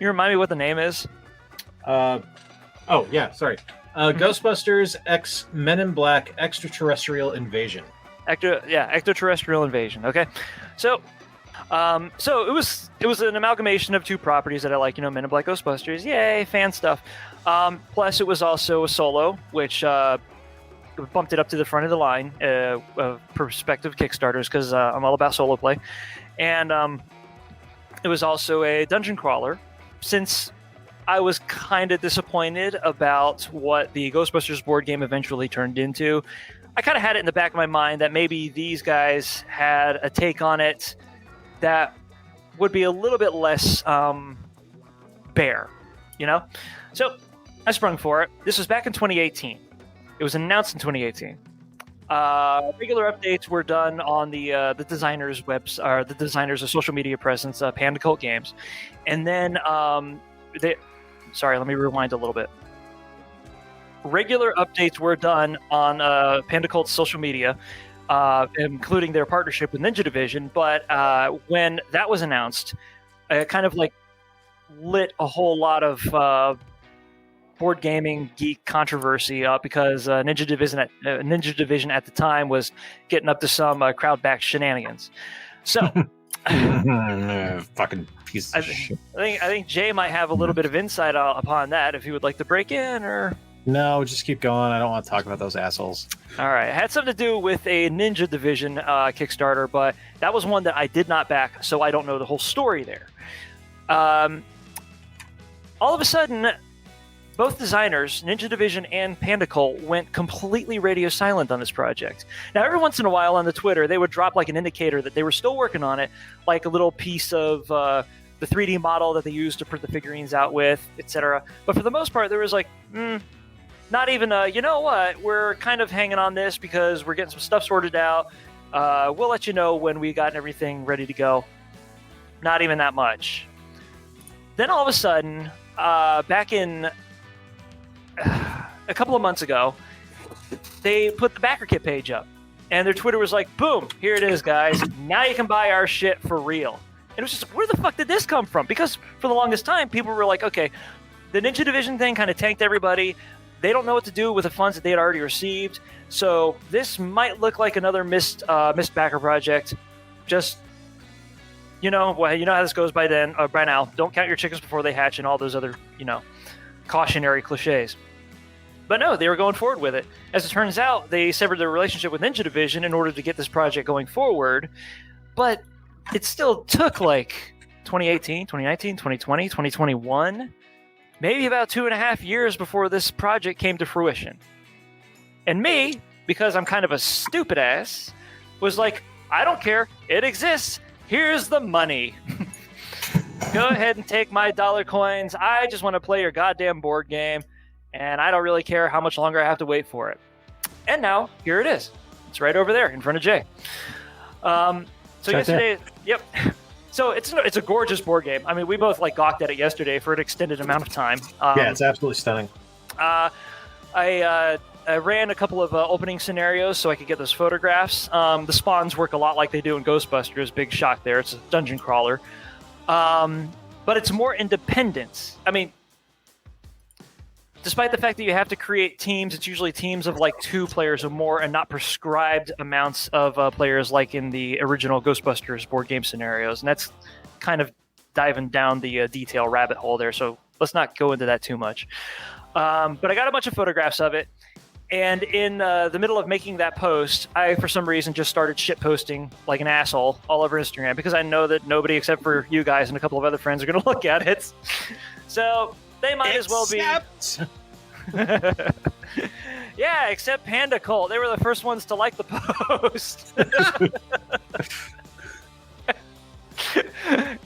Speaker 5: You remind me what the name is?
Speaker 7: Oh, yeah, sorry. Ghostbusters X Men in Black Extraterrestrial Invasion.
Speaker 5: Ecto-terrestrial Invasion. Okay. So it was an amalgamation of two properties that I like, Men in Black, Ghostbusters. Yay, fan stuff. Plus it was also a solo, which bumped it up to the front of the line of prospective Kickstarters because I'm all about solo play. And It was also a dungeon crawler. Since I was kind of disappointed about what the Ghostbusters board game eventually turned into, I kind of had it in the back of my mind that maybe these guys had a take on it that would be a little bit less bare, you know? So I sprung for it. This was back in 2018. It was announced in 2018. Regular updates were done on the designers' webs, the designers' social media presence, Panda Cult Games, and then sorry, let me rewind a little bit. Regular updates were done on Panda Cult's social media, including their partnership with Ninja Division. But when that was announced, it kind of like lit a whole lot of board gaming geek controversy up because Ninja Division at the time was getting up to some crowd-backed shenanigans. So,
Speaker 7: fucking piece of shit.
Speaker 5: I think Jay might have a little bit of insight upon that if he would like to break in, or
Speaker 7: No, just keep going. I don't want to talk about those assholes.
Speaker 5: all right. It had something to do with a Ninja Division Kickstarter, but that was one that I did not back, so I don't know the whole story there. All of a sudden, both designers, Ninja Division and Panda Cult, went completely radio silent on this project. Now, every once in a while on the Twitter, they would drop like an indicator that they were still working on it, like a little piece of the 3D model that they used to print the figurines out with, etc. But for the most part, there was like, not even you know what, we're kind of hanging on this because we're getting some stuff sorted out. We'll let you know when we got everything ready to go. Not even that much. Then all of a sudden, back in a couple of months ago, they put the backer kit page up, and their Twitter was like, boom, here it is, guys. Now you can buy our shit for real. And it was just, where the fuck did this come from? Because for the longest time, people were like, okay, the Ninja Division thing kind of tanked everybody. They don't know what to do with the funds that they had already received. So this might look like another missed backer project. Just, you know how this goes by now. Don't count your chickens before they hatch and all those other, cautionary cliches. But no, they were going forward with it. As it turns out, they severed their relationship with Ninja Division in order to get this project going forward. But it still took like 2018, 2019, 2020, 2021, maybe about 2.5 years before this project came to fruition. And me, because I'm kind of a stupid ass, was like, I don't care. It exists. Here's the money. Go ahead and take my dollar coins. I just want to play your goddamn board game, and I don't really care how much longer I have to wait for it. And now, here it is. It's right over there in front of Jay. So yesterday, yep. So it's a gorgeous board game. I mean, we both gawked at it yesterday for an extended amount of time.
Speaker 7: Yeah, it's absolutely stunning.
Speaker 5: I ran a couple of opening scenarios so I could get those photographs. The spawns work a lot like they do in Ghostbusters. Big shock there. It's a dungeon crawler. But it's more independent. I mean, despite the fact that you have to create teams, it's usually teams of 2 players or more and not prescribed amounts of players like in the original Ghostbusters board game scenarios. And that's kind of diving down the detail rabbit hole there, so let's not go into that too much. But I got a bunch of photographs of it, and in the middle of making that post, I, for some reason, just started shitposting like an asshole all over Instagram because I know that nobody except for you guys and a couple of other friends are going to look at it. So they might as well be. Yeah, except Panda Cult. They were the first ones to like the post.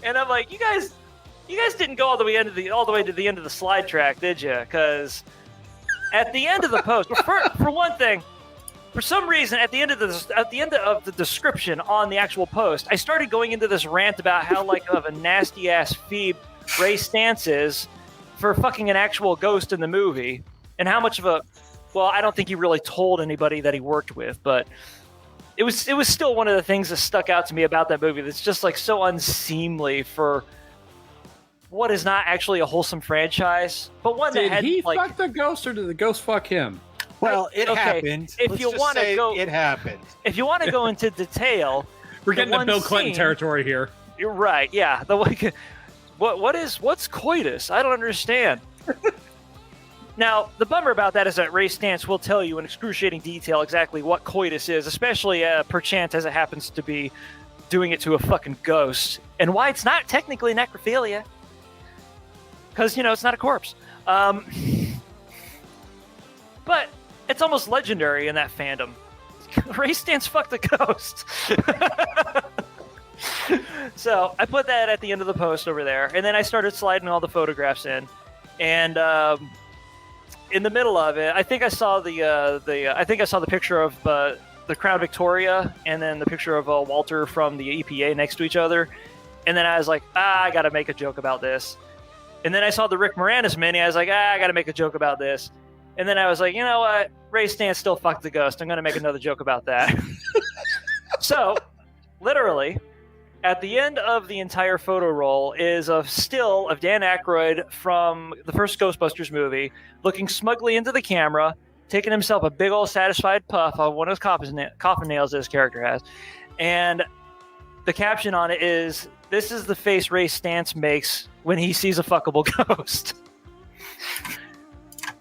Speaker 5: And I'm like, you guys didn't go all the way to the end of the slide track, did you? Because at the end of the post, for one thing, for some reason, at the end of the description on the actual post, I started going into this rant about how of a nasty ass phoebe Ray Stantz is for fucking an actual ghost in the movie, and how much of I don't think he really told anybody that he worked with, but it was still one of the things that stuck out to me about that movie that's just so unseemly for what is not actually a wholesome franchise, but one that had
Speaker 6: Did he fuck the ghost, or did the ghost fuck him?
Speaker 7: Well, it happened.
Speaker 5: If you want to go,
Speaker 7: it happened.
Speaker 5: If you want to go into detail,
Speaker 6: We're getting to Bill Clinton territory here.
Speaker 5: You're right. Yeah. What's coitus? I don't understand. Now, the bummer about that is that Ray Stantz will tell you in excruciating detail exactly what coitus is, especially perchance as it happens to be doing it to a fucking ghost, and why it's not technically necrophilia, because it's not a corpse. But it's almost legendary in that fandom. Ray Stantz fucked the ghost. So I put that at the end of the post over there, and then I started sliding all the photographs in, and in the middle of it, I think I saw the picture of the Crown Victoria, and then the picture of Walter from the EPA next to each other, and then I was like, I gotta make a joke about this. And then I saw the Rick Moranis mini. I was like, I gotta make a joke about this. And then I was like, you know what? Ray Stantz still fucked the ghost. I'm gonna make another joke about that. So, literally, at the end of the entire photo roll is a still of Dan Aykroyd from the first Ghostbusters movie, looking smugly into the camera, taking himself a big old satisfied puff on one of his coffin nails that his character has. And the caption on it is, "This is the face Ray Stantz makes when he sees a fuckable ghost."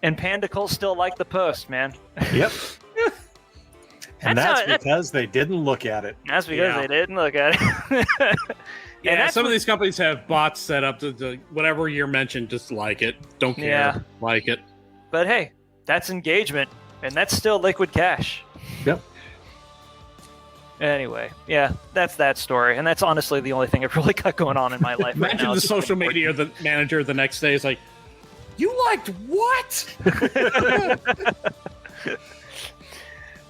Speaker 5: And Pandacle still liked the post, man.
Speaker 7: Yep. And that's because they didn't look at it.
Speaker 5: That's because they didn't look at it.
Speaker 6: Yeah, some of these companies have bots set up to whatever you're mentioned, just like it. Don't care.
Speaker 5: Yeah.
Speaker 6: Like it.
Speaker 5: But hey, that's engagement, and that's still liquid cash.
Speaker 7: Yep.
Speaker 5: Anyway, yeah, that's that story. And that's honestly the only thing I've really got going on in my life right
Speaker 6: Imagine
Speaker 5: now.
Speaker 6: the social media the manager the next day is like, "You liked what?"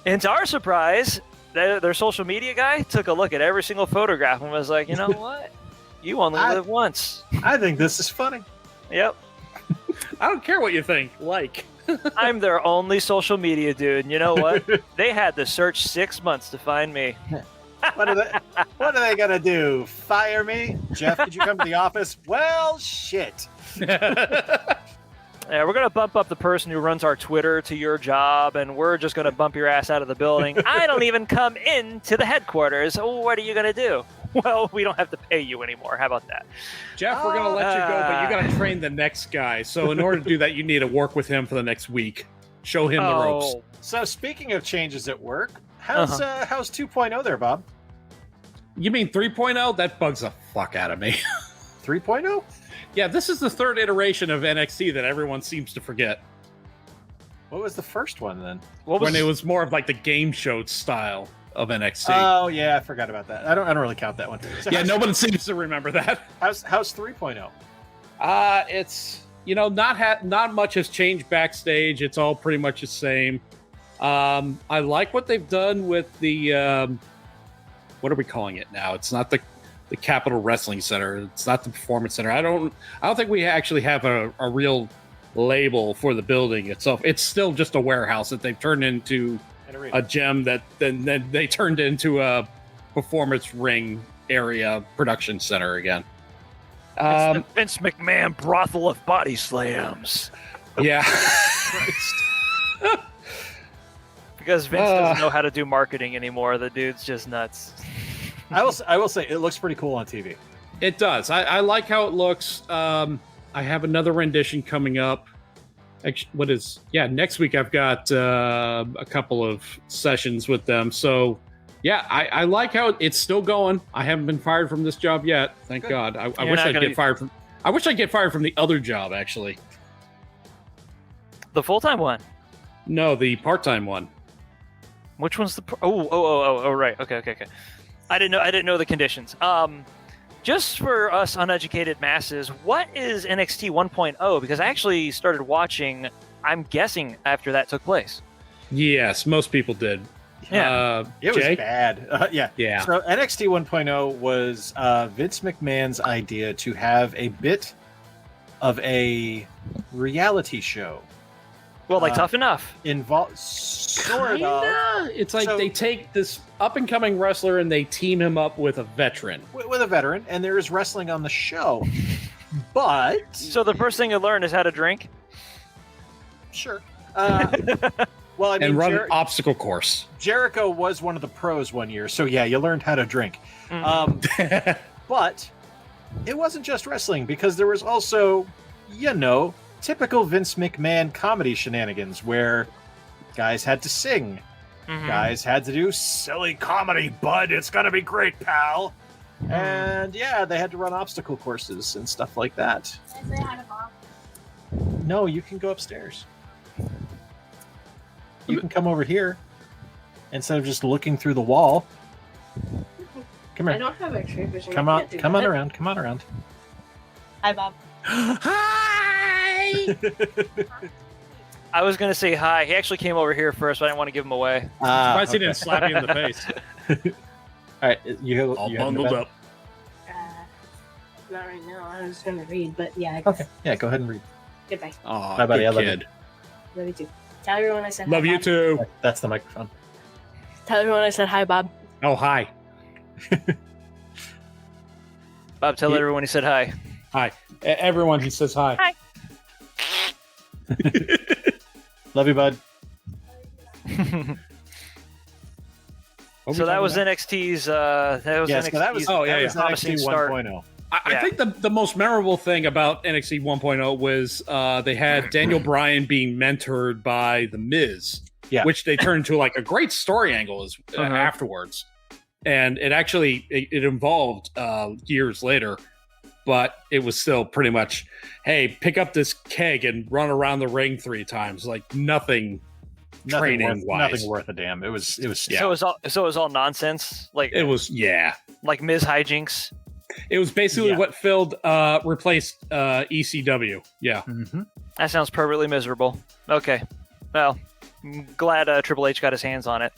Speaker 5: And to our surprise, their social media guy took a look at every single photograph and was like, you know what? You only live once.
Speaker 7: I think this is funny.
Speaker 5: Yep.
Speaker 6: I don't care what you think. Like.
Speaker 5: I'm their only social media dude. And you know what? They had to search 6 months to find me.
Speaker 7: What are they gonna do? Fire me? Jeff, did you come to the office? Well, shit.
Speaker 5: Yeah, we're going to bump up the person who runs our Twitter to your job, and we're just going to bump your ass out of the building. I don't even come into the headquarters. What are you going to do? Well, we don't have to pay you anymore. How about that?
Speaker 6: Jeff, we're going to let you go, but you got to train the next guy. So in order to do that, you need to work with him for the next week. Show him the ropes.
Speaker 7: So speaking of changes at work, how's 2.0 there, Bob?
Speaker 6: You mean 3.0? That bugs the fuck out of me.
Speaker 7: 3.0?
Speaker 6: Yeah, this is the third iteration of NXT that everyone seems to forget.
Speaker 7: What was the first one then?
Speaker 6: When it was more of like the game show style of NXT.
Speaker 7: Oh yeah, I forgot about that. I don't really count that one. So
Speaker 6: yeah, nobody seems to remember that.
Speaker 7: How's 3.0?
Speaker 6: It's not much has changed backstage. It's all pretty much the same. I like what they've done with the what are we calling it now? It's not the Capitol Wrestling Center. It's not the Performance Center. I don't think we actually have a real label for the building itself. It's still just a warehouse that they've turned into a gym that then they turned into a performance ring area production center again.
Speaker 5: It's the Vince McMahon brothel of body slams.
Speaker 6: Yeah.
Speaker 5: Because Vince doesn't know how to do marketing anymore. The dude's just nuts.
Speaker 7: I will say it looks pretty cool on TV.
Speaker 6: It does. I like how it looks. I have another rendition coming up. Next week I've got a couple of sessions with them. So yeah, I like how it's still going. I haven't been fired from this job yet. Thank God. I wish I'd get fired from. I wish I'd get fired from the other job actually.
Speaker 5: The full-time one?
Speaker 6: No, the part-time one.
Speaker 5: Which one's the? Right. Okay. I didn't know the conditions. Just for us uneducated masses, what is NXT 1.0? Because I actually started watching, I'm guessing, after that took place.
Speaker 6: Yes, most people did.
Speaker 5: Yeah.
Speaker 7: It was bad.
Speaker 6: Yeah.
Speaker 7: So NXT 1.0 was Vince McMahon's idea to have a bit of a reality show.
Speaker 5: Well, like Tough Enough.
Speaker 7: Sort of.
Speaker 6: It's like they take this up-and-coming wrestler and they team him up with a veteran.
Speaker 7: With a veteran, and there is wrestling on the show. But...
Speaker 5: So the first thing you learn is how to drink?
Speaker 7: Sure. Well, I mean,
Speaker 6: and run an obstacle course.
Speaker 7: Jericho was one of the pros one year, so yeah, you learned how to drink.
Speaker 5: Mm-hmm.
Speaker 7: But it wasn't just wrestling, because there was also, typical Vince McMahon comedy shenanigans where guys had to sing, Guys had to do silly comedy, bud. It's gonna be great, pal. And yeah, they had to run obstacle courses and stuff like that.
Speaker 8: Can I say hi to Mom?
Speaker 7: No, you can go upstairs. You can come over here instead of just looking through the wall. Come
Speaker 8: I
Speaker 7: here.
Speaker 8: don't have X-ray vision.
Speaker 7: Come
Speaker 8: I
Speaker 7: on.
Speaker 8: can't do
Speaker 7: Come on
Speaker 8: that.
Speaker 7: around. Come on around.
Speaker 8: Hi, Bob.
Speaker 6: Hi.
Speaker 5: I was gonna say hi. He actually came over here first, but I didn't want to give him away.
Speaker 6: Surprised he didn't slap you in the face.
Speaker 7: All right, you
Speaker 6: All
Speaker 7: you
Speaker 6: bundled up.
Speaker 8: Not right now. I was going to read, but yeah.
Speaker 7: Okay. Yeah, go ahead and read.
Speaker 8: Goodbye.
Speaker 6: Aw,
Speaker 7: Bye, buddy.
Speaker 6: good
Speaker 7: I love you.
Speaker 6: kid.
Speaker 8: Love you too. Tell everyone I said
Speaker 6: Love
Speaker 8: hi,
Speaker 6: you
Speaker 8: Bob.
Speaker 6: too.
Speaker 7: That's the microphone.
Speaker 8: Tell everyone I said hi, Bob.
Speaker 6: Oh, hi.
Speaker 5: Bob, tell everyone he said hi.
Speaker 6: Hi. Everyone, he says hi.
Speaker 5: Hi.
Speaker 7: Love you, bud.
Speaker 5: So that was NXT's. That was
Speaker 7: Yes,
Speaker 5: NXT's.
Speaker 7: that was
Speaker 6: Oh, yeah, yeah.
Speaker 5: promising
Speaker 7: NXT
Speaker 5: start.
Speaker 7: 1.0.
Speaker 6: I
Speaker 5: Yeah.
Speaker 6: think the most memorable thing about NXT 1.0 was they had Daniel Bryan being mentored by The Miz, which they turned into like a great story angle afterwards. And it actually it involved years later, but it was still pretty much, hey, pick up this keg and run around the ring 3 times, like nothing training wise.
Speaker 7: Nothing worth a damn. It was
Speaker 6: Yeah.
Speaker 5: So it was all nonsense. Like
Speaker 6: It was
Speaker 5: like Miz hijinks.
Speaker 6: It was basically what replaced ECW. Yeah.
Speaker 7: Mm-hmm.
Speaker 5: That sounds perfectly miserable. Okay, well, I'm glad Triple H got his hands on it.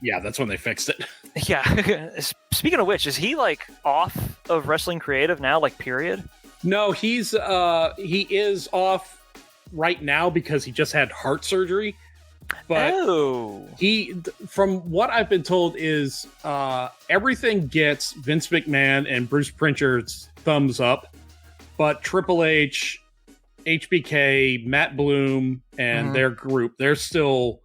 Speaker 6: Yeah, that's when they fixed it.
Speaker 5: Yeah. Speaking of which, is he like off of Wrestling Creative now? Like, period?
Speaker 6: No, he is off right now because he just had heart surgery. But from what I've been told, is everything gets Vince McMahon and Bruce Pritchard's thumbs up, but Triple H, HBK, Matt Bloom, and their group, they're still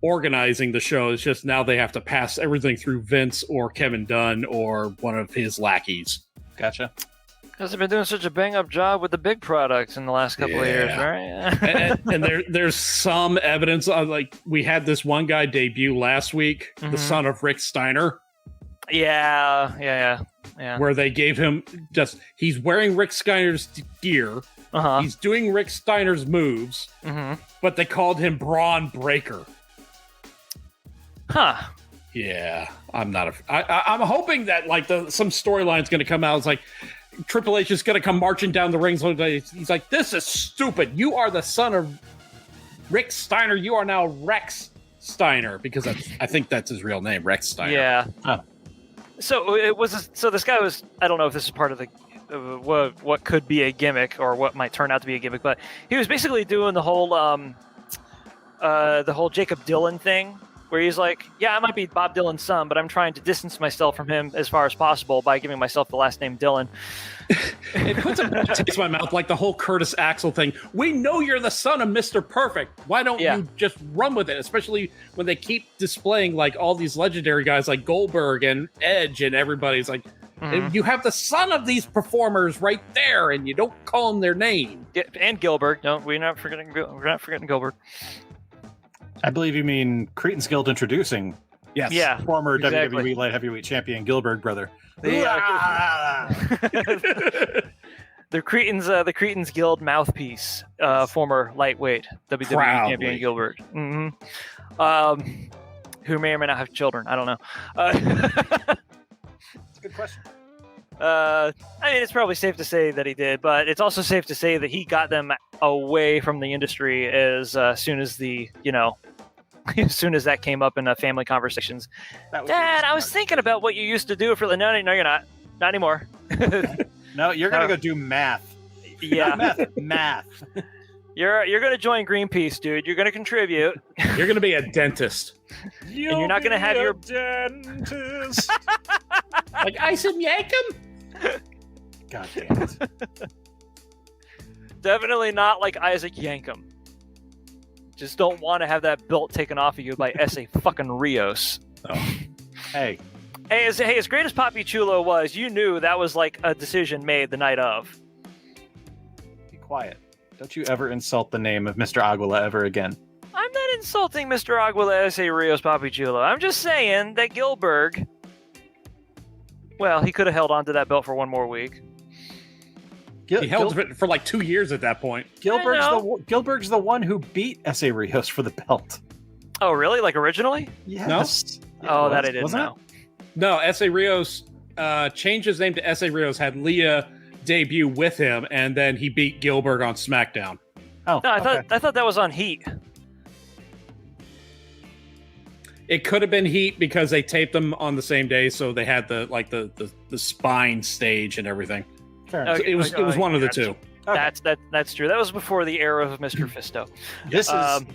Speaker 6: organizing the show. It's just now they have to pass everything through Vince or Kevin Dunn or one of his lackeys.
Speaker 7: Gotcha.
Speaker 5: Because they've been doing such a bang-up job with the big products in the last couple of years, right?
Speaker 6: and there's some evidence of, like, we had this one guy debut last week, the son of Rick Steiner.
Speaker 5: Yeah.
Speaker 6: Where they gave him he's wearing Rick Steiner's gear. He's doing Rick Steiner's moves, but they called him Braun Breaker.
Speaker 5: Huh.
Speaker 6: Yeah, I'm I'm hoping that like some storyline's going to come out. It's like Triple H is going to come marching down the ring. He's like, "This is stupid. You are the son of Rick Steiner. You are now Rex Steiner," because I think that's his real name, Rex Steiner.
Speaker 5: Yeah.
Speaker 7: Oh.
Speaker 5: So it was. So this guy was. I don't know if this is part of the what could be a gimmick or what might turn out to be a gimmick, but he was basically doing the whole Jacob Dylan thing, where he's like, yeah, I might be Bob Dylan's son, but I'm trying to distance myself from him as far as possible by giving myself the last name Dylan.
Speaker 6: It puts a taste in my mouth, like the whole Curtis Axel thing. We know you're the son of Mr. Perfect. Why don't you just run with it? Especially when they keep displaying like all these legendary guys like Goldberg and Edge and everybody's like, you have the son of these performers right there, and you don't call them their name.
Speaker 5: Yeah, and Gilbert. We're not forgetting Gilbert.
Speaker 7: I believe you mean Cretins Guild introducing former WWE Light Heavyweight Champion Gilbert brother.
Speaker 5: The Cretins Guild mouthpiece, former lightweight WWE champion Gilbert, who may or may not have children. I don't know.
Speaker 7: That's a good question.
Speaker 5: I mean, it's probably safe to say that he did, but it's also safe to say that he got them away from the industry as soon as as soon as that came up in family conversations. Dad, I was thinking about what you used to do for the. No, you're not. Not anymore.
Speaker 7: No, you're gonna go do math.
Speaker 5: Yeah,
Speaker 7: math.
Speaker 5: You're gonna join Greenpeace, dude. You're gonna contribute.
Speaker 6: You're gonna be a dentist.
Speaker 5: And you're not gonna have your
Speaker 7: dentist.
Speaker 6: Like Isaac Yankum.
Speaker 7: God damn it.
Speaker 5: Definitely not like Isaac Yankum. Just don't want to have that belt taken off of you by S.A. fucking Rios.
Speaker 7: Oh. Hey,
Speaker 5: as great as Papi Chulo was, you knew that was like a decision made the night of.
Speaker 7: be quiet. Don't you ever insult the name of Mr. Aguila ever again.
Speaker 5: I'm not insulting Mr. Aguilera S.A. Rios Papichulo. I'm just saying that Gilbert, well, he could have held on to that belt for one more week.
Speaker 6: He held it for like 2 years at that point.
Speaker 7: Gilbert's the one who beat S.A. Rios for the belt.
Speaker 5: Oh, really? Like originally?
Speaker 7: Yes.
Speaker 5: Oh, that I didn't know.
Speaker 6: No, S.A. Rios changed his name to S.A. Rios, had Leah debut with him, and then he beat Gilbert on SmackDown.
Speaker 7: Oh,
Speaker 5: no, I thought that was on Heat.
Speaker 6: It could have been Heat because they taped them on the same day, so they had the spine stage and everything.
Speaker 7: Fair
Speaker 6: So it was one of the two.
Speaker 7: Okay.
Speaker 5: That's true. That was before the era of Mr. Fisto.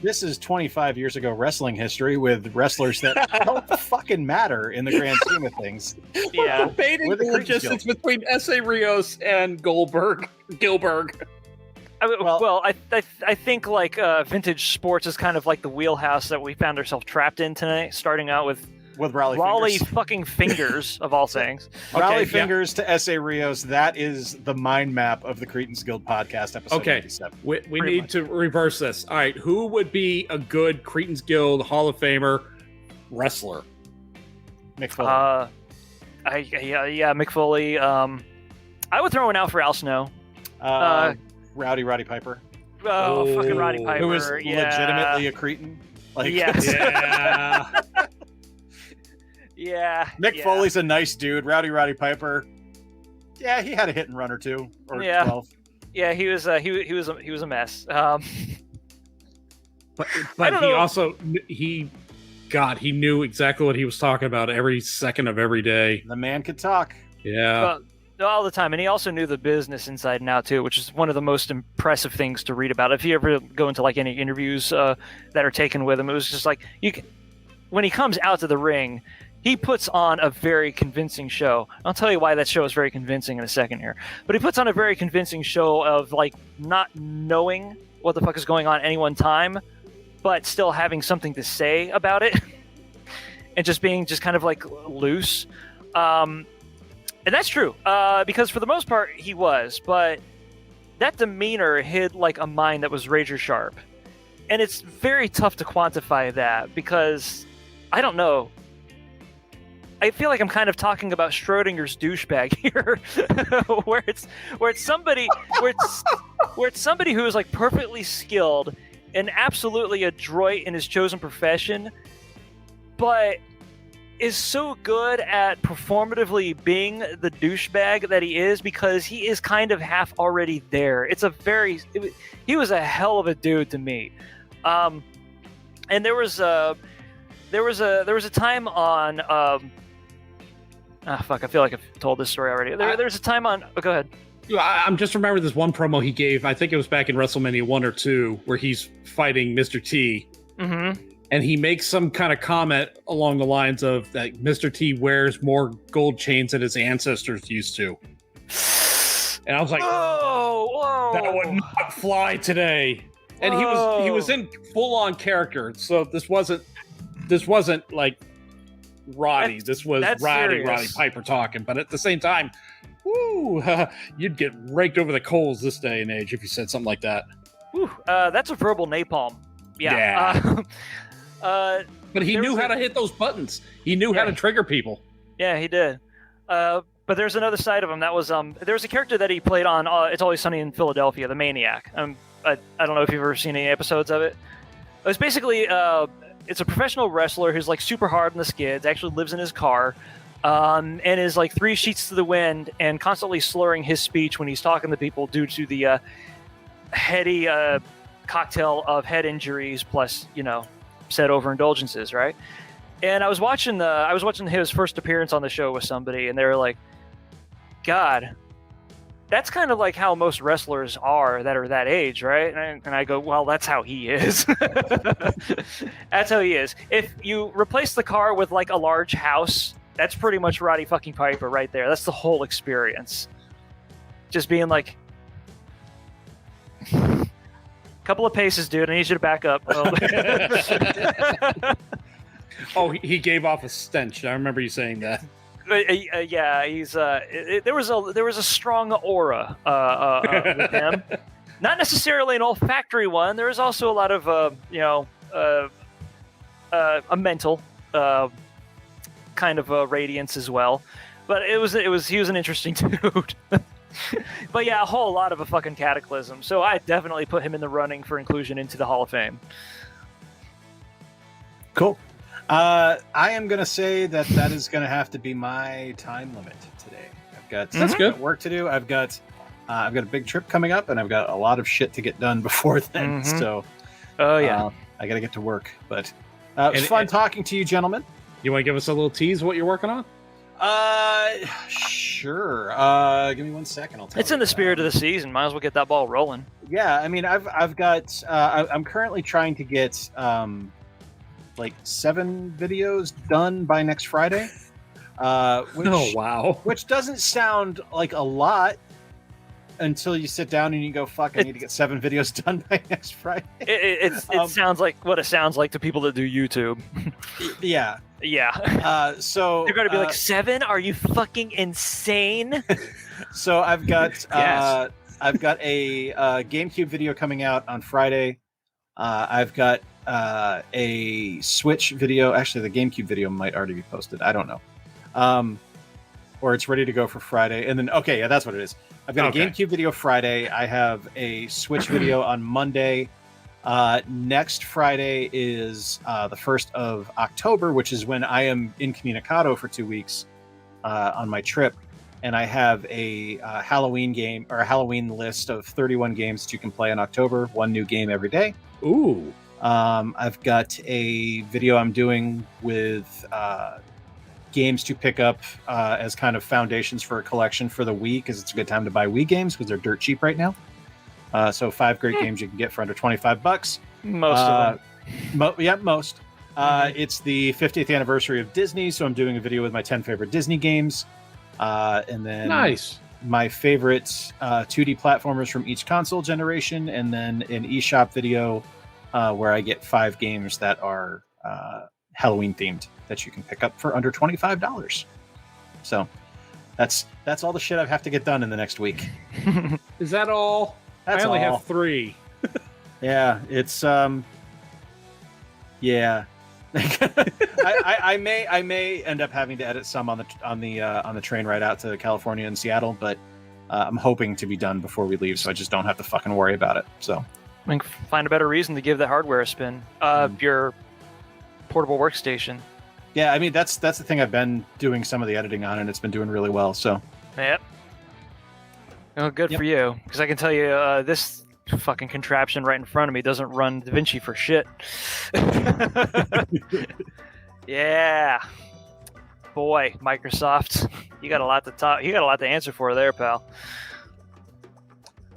Speaker 7: This is 25 years ago wrestling history with wrestlers that don't fucking matter in the grand scheme of things.
Speaker 5: Yeah.
Speaker 6: Debating
Speaker 7: With
Speaker 6: the
Speaker 7: the Cretins
Speaker 6: logistics between S.A. Rios and Gilbert.
Speaker 5: I think like vintage sports is kind of like the wheelhouse that we found ourselves trapped in tonight, starting out with
Speaker 7: Rollie
Speaker 5: fingers. Fucking fingers of all things.
Speaker 7: Rollie fingers to S.A. Rios. That is the mind map of the Cretins Guild podcast episode 97.
Speaker 6: We need to reverse this. All right, who would be a good Cretins Guild Hall of Famer wrestler?
Speaker 7: Mick Foley.
Speaker 5: Mick Foley. I would throw one out for Al Snow.
Speaker 7: Roddy Piper.
Speaker 5: Fucking Roddy Piper.
Speaker 7: Who is legitimately a Cretin.
Speaker 5: Yes. Yeah.
Speaker 7: Mick Foley's a nice dude. Roddy Piper. Yeah, he had a hit and run or two, or 12.
Speaker 5: Yeah, he was a mess.
Speaker 6: But he also he knew exactly what he was talking about every second of every day.
Speaker 7: The man could talk.
Speaker 6: Yeah.
Speaker 5: All the time, and he also knew the business inside and out too, which is one of the most impressive things to read about. If you ever go into like any interviews that are taken with him, it was just like when he comes out to the ring, he puts on a very convincing show. I'll tell you why that show is very convincing in a second here. But he puts on a very convincing show of like not knowing what the fuck is going on at any one time, but still having something to say about it, and just being just kind of like loose. And that's true, because for the most part he was, but that demeanor hid like a mind that was razor sharp. And it's very tough to quantify that because, I don't know, I feel like I'm kind of talking about Schrodinger's douchebag here, where it's somebody who is like perfectly skilled and absolutely adroit in his chosen profession, but is so good at performatively being the douchebag that he is because he is kind of half already there. He was a hell of a dude to meet. And there was a time on fuck, I feel like I've told this story already. There's a time on go ahead.
Speaker 6: I'm just remembering this one promo he gave. I think it was back in WrestleMania 1 or 2 where he's fighting Mr. T.
Speaker 5: Mm-hmm.
Speaker 6: And he makes some kind of comment along the lines of that Mr. T wears more gold chains than his ancestors used to. And I was like,
Speaker 5: whoa.
Speaker 6: That would not fly today. And he was in full on character. So this wasn't like Roddy. This was Roddy Piper talking. But at the same time, you'd get raked over the coals this day and age if you said something like that.
Speaker 5: That's a verbal napalm. Yeah.
Speaker 6: But he knew how to hit those buttons. He knew how to trigger people.
Speaker 5: Yeah, he did. But there's another side of him. That was there was a character that he played on It's Always Sunny in Philadelphia, the Maniac. I don't know if you've ever seen any episodes of it. It was basically it's a professional wrestler who's like super hard on the skids, actually lives in his car, and is like 3 sheets to the wind and constantly slurring his speech when he's talking to people due to the heady cocktail of head injuries plus, said overindulgences, right? And I was watching his first appearance on the show with somebody, and they were like, God, that's kind of like how most wrestlers are that are that age, right? And I go, well, that's how he is. That's how he is. If you replace the car with like a large house, that's pretty much Roddy fucking Piper right there. That's the whole experience. Just being like, couple of paces, dude. I need you to back up.
Speaker 6: He gave off a stench. I remember you saying that.
Speaker 5: Yeah, he's there was a strong aura with him. Not necessarily an olfactory one. There was also a lot of a mental kind of radiance as well. But he was an interesting dude. But yeah, a whole lot of a fucking cataclysm. So I definitely put him in the running for inclusion into the Hall of Fame.
Speaker 7: Cool. I am going to say that is going to have to be my time limit today. I've got got work to do. I've got a big trip coming up, and I've got a lot of shit to get done before then. So, I got to get to work. But it was fun talking to you, gentlemen.
Speaker 6: You want to give us a little tease of what you're working on?
Speaker 7: Sure. Give me 1 second. I'll tell you.
Speaker 5: It's in the spirit of the season. Might as well get that ball rolling.
Speaker 7: Yeah, I mean, I've got. I'm currently trying to get like 7 videos done by next Friday. Which,
Speaker 6: oh wow!
Speaker 7: Which doesn't sound like a lot until you sit down and you go, "Fuck, I need to get 7 videos done by next Friday."
Speaker 5: It sounds like what it sounds like to people that do YouTube.
Speaker 7: Yeah.
Speaker 5: Yeah.
Speaker 7: So
Speaker 5: they're going to be like, 7? Are you fucking insane?
Speaker 7: So I've got a GameCube video coming out on Friday. I've got a Switch video. Actually, the GameCube video might already be posted. I don't know. Or it's ready to go for Friday. And then, that's what it is. I've got a GameCube video Friday. I have a Switch video on Monday. Next Friday is the 1st of October, which is when I am incommunicado for 2 weeks on my trip. And I have a Halloween game or a Halloween list of 31 games that you can play in October. 1 new game every day.
Speaker 6: Ooh.
Speaker 7: I've got a video I'm doing with games to pick up as kind of foundations for a collection for the Wii, because it's a good time to buy Wii games because they're dirt cheap right now. So 5 great games you can get for under $25.
Speaker 5: Most of them.
Speaker 7: Most. It's the 50th anniversary of Disney, so I'm doing a video with my 10 favorite Disney games. And then my favorite 2D platformers from each console generation, and then an eShop video where I get 5 games that are Halloween themed that you can pick up for under $25. So that's all the shit I have to get done in the next week.
Speaker 6: Is that all?
Speaker 7: That's
Speaker 6: I only
Speaker 7: all.
Speaker 6: have 3.
Speaker 7: Yeah, it's yeah. I may end up having to edit some on the train ride out to California and Seattle, but I'm hoping to be done before we leave, so I just don't have to fucking worry about it. So
Speaker 5: I mean, find a better reason to give the hardware a spin. Your portable workstation.
Speaker 7: Yeah, I mean that's the thing I've been doing some of the editing on, and it's been doing really well. So
Speaker 5: yep. Oh, good for you, because I can tell you this fucking contraption right in front of me doesn't run DaVinci for shit. Yeah, boy, Microsoft, you got a lot to talk. You got a lot to answer for there, pal.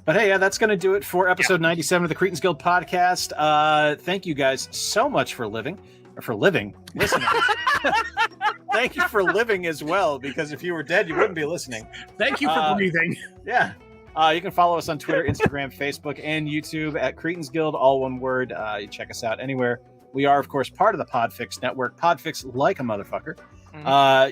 Speaker 7: But hey, yeah, that's going to do it for episode 97 of the Cretins Guild podcast. Thank you guys so much for listening. Thank you for living as well, because if you were dead, you wouldn't be listening.
Speaker 6: Thank you for breathing.
Speaker 7: Yeah. You can follow us on Twitter, Instagram, Facebook, and YouTube at Cretins Guild, all one word. You check us out anywhere. We are, of course, part of the PODFIX network. PODFIX like a motherfucker.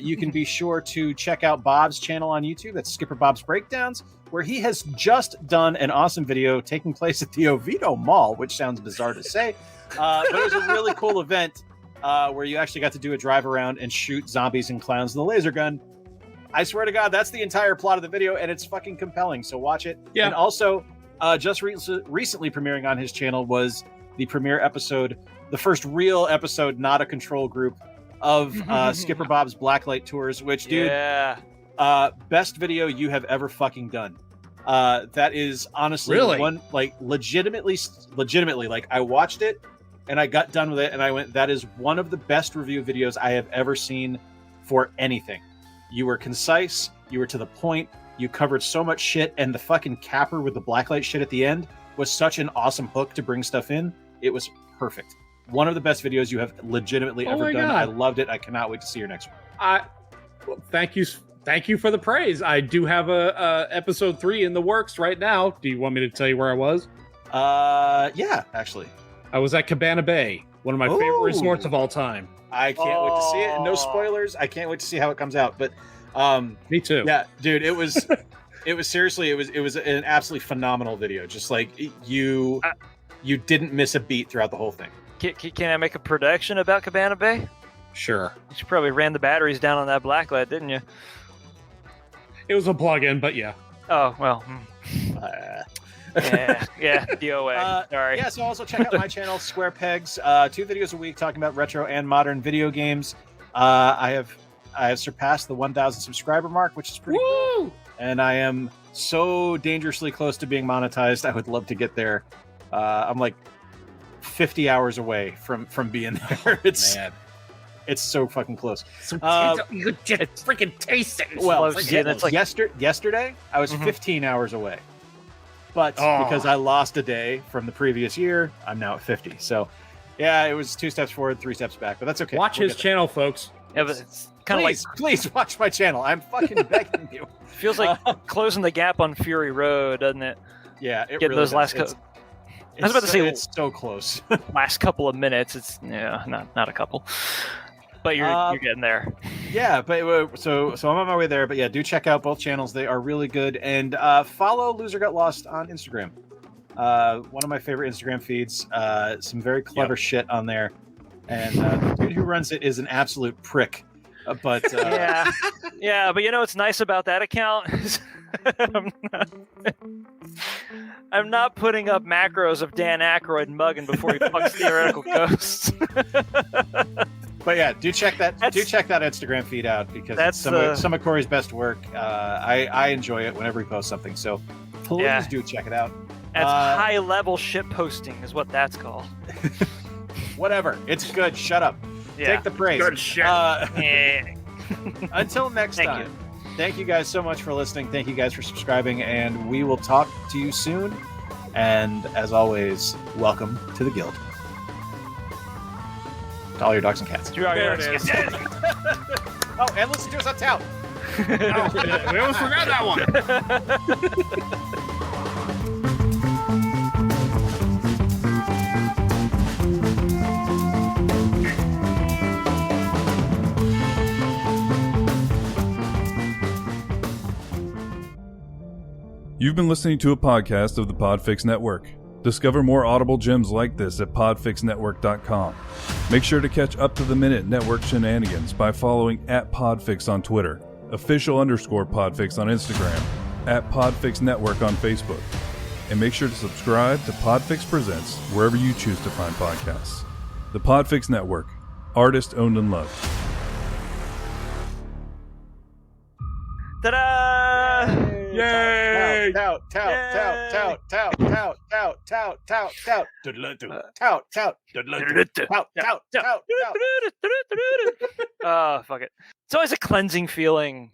Speaker 7: You can be sure to check out Bob's channel on YouTube. That's Skipper Bob's Breakdowns, where he has just done an awesome video taking place at the Oviedo Mall, which sounds bizarre to say. But it was a really cool event where you actually got to do a drive around and shoot zombies and clowns with a laser gun. I swear to God, that's the entire plot of the video, and it's fucking compelling. So watch it. Yeah. And also, just recently premiering on his channel was the premiere episode, the first real episode, not a control group, of Skipper Bob's Blacklight Tours, which, dude, best video you have ever fucking done. That is honestly one, like, legitimately, like, I watched it and I got done with it and I went, that is one of the best review videos I have ever seen for anything. You were concise, you were to the point, you covered so much shit, and the fucking capper with the blacklight shit at the end was such an awesome hook to bring stuff in. It was perfect. One of the best videos you have legitimately ever done. God. I loved it. I cannot wait to see your next one.
Speaker 6: Well, thank you for the praise. I do have a episode 3 in the works right now. Do you want me to tell you where I was?
Speaker 7: Yeah, actually.
Speaker 6: I was at Cabana Bay, one of my favorite resorts of all time.
Speaker 7: I can't wait to see it. No spoilers. I can't wait to see how it comes out. But
Speaker 6: me too.
Speaker 7: Yeah, dude, it was seriously, it was an absolutely phenomenal video. Just like you didn't miss a beat throughout the whole thing.
Speaker 5: Can I make a prediction about Cabana Bay?
Speaker 6: Sure.
Speaker 5: You probably ran the batteries down on that blacklight, didn't you?
Speaker 6: It was a plug-in, but yeah.
Speaker 5: Oh, well. Yeah, DOA. Sorry.
Speaker 7: Yeah, so also check out my channel, Square Pegs. 2 videos a week talking about retro and modern video games. I have surpassed the 1,000 subscriber mark, which is pretty cool. And I am so dangerously close to being monetized. I would love to get there. I'm like 50 hours away from being there. It's so fucking close.
Speaker 6: You could just freaking taste it.
Speaker 7: Well,
Speaker 5: it's
Speaker 7: yesterday I was 15 hours away. But because I lost a day from the previous year, I'm now at 50. So, yeah, it was 2 steps forward, 3 steps back. But that's okay.
Speaker 6: Watch his channel, folks.
Speaker 5: Yeah, but it's kind of like...
Speaker 7: Please watch my channel. I'm fucking begging you.
Speaker 5: Feels like closing the gap on Fury Road, doesn't it?
Speaker 7: Yeah, it
Speaker 5: Getting
Speaker 7: really
Speaker 5: those
Speaker 7: does.
Speaker 5: last I was about to say
Speaker 7: it's so close.
Speaker 5: last couple of minutes. It's not a couple. But you're getting there.
Speaker 7: Yeah, but so I'm on my way there. But yeah, do check out both channels; they are really good. And follow Loser Got Lost on Instagram. One of my favorite Instagram feeds. Some very clever shit on there. And the dude who runs it is an absolute prick. But
Speaker 5: yeah. But you know what's nice about that account is I'm not putting up macros of Dan Aykroyd mugging before he fucks theoretical ghosts.
Speaker 7: But yeah, do check that Instagram feed out because that's some of Corey's best work. I enjoy it whenever he posts something. So please do check it out.
Speaker 5: That's high level shit posting is what that's called.
Speaker 7: Whatever, it's good. Shut up.
Speaker 5: Yeah.
Speaker 7: Take the praise.
Speaker 6: Good shit.
Speaker 7: Until next time. Thank you guys so much for listening. Thank you guys for subscribing, and we will talk to you soon. And as always, welcome to the guild. To all your dogs and cats.
Speaker 6: There it is.
Speaker 7: Oh, and listen to us on Tout.
Speaker 6: We almost forgot that one.
Speaker 3: You've been listening to a podcast of the PODFIX Network. Discover more audible gems like this at podfixnetwork.com. Make sure to catch up-to-the-minute network shenanigans by following @PodFix on Twitter, official_PodFix on Instagram, @PodFix Network on Facebook. And make sure to subscribe to PodFix Presents wherever you choose to find podcasts. The PodFix Network, artist owned and loved.
Speaker 5: Ta-da!
Speaker 6: Yay!
Speaker 7: Tout.
Speaker 5: Oh, fuck it. It's always a cleansing feeling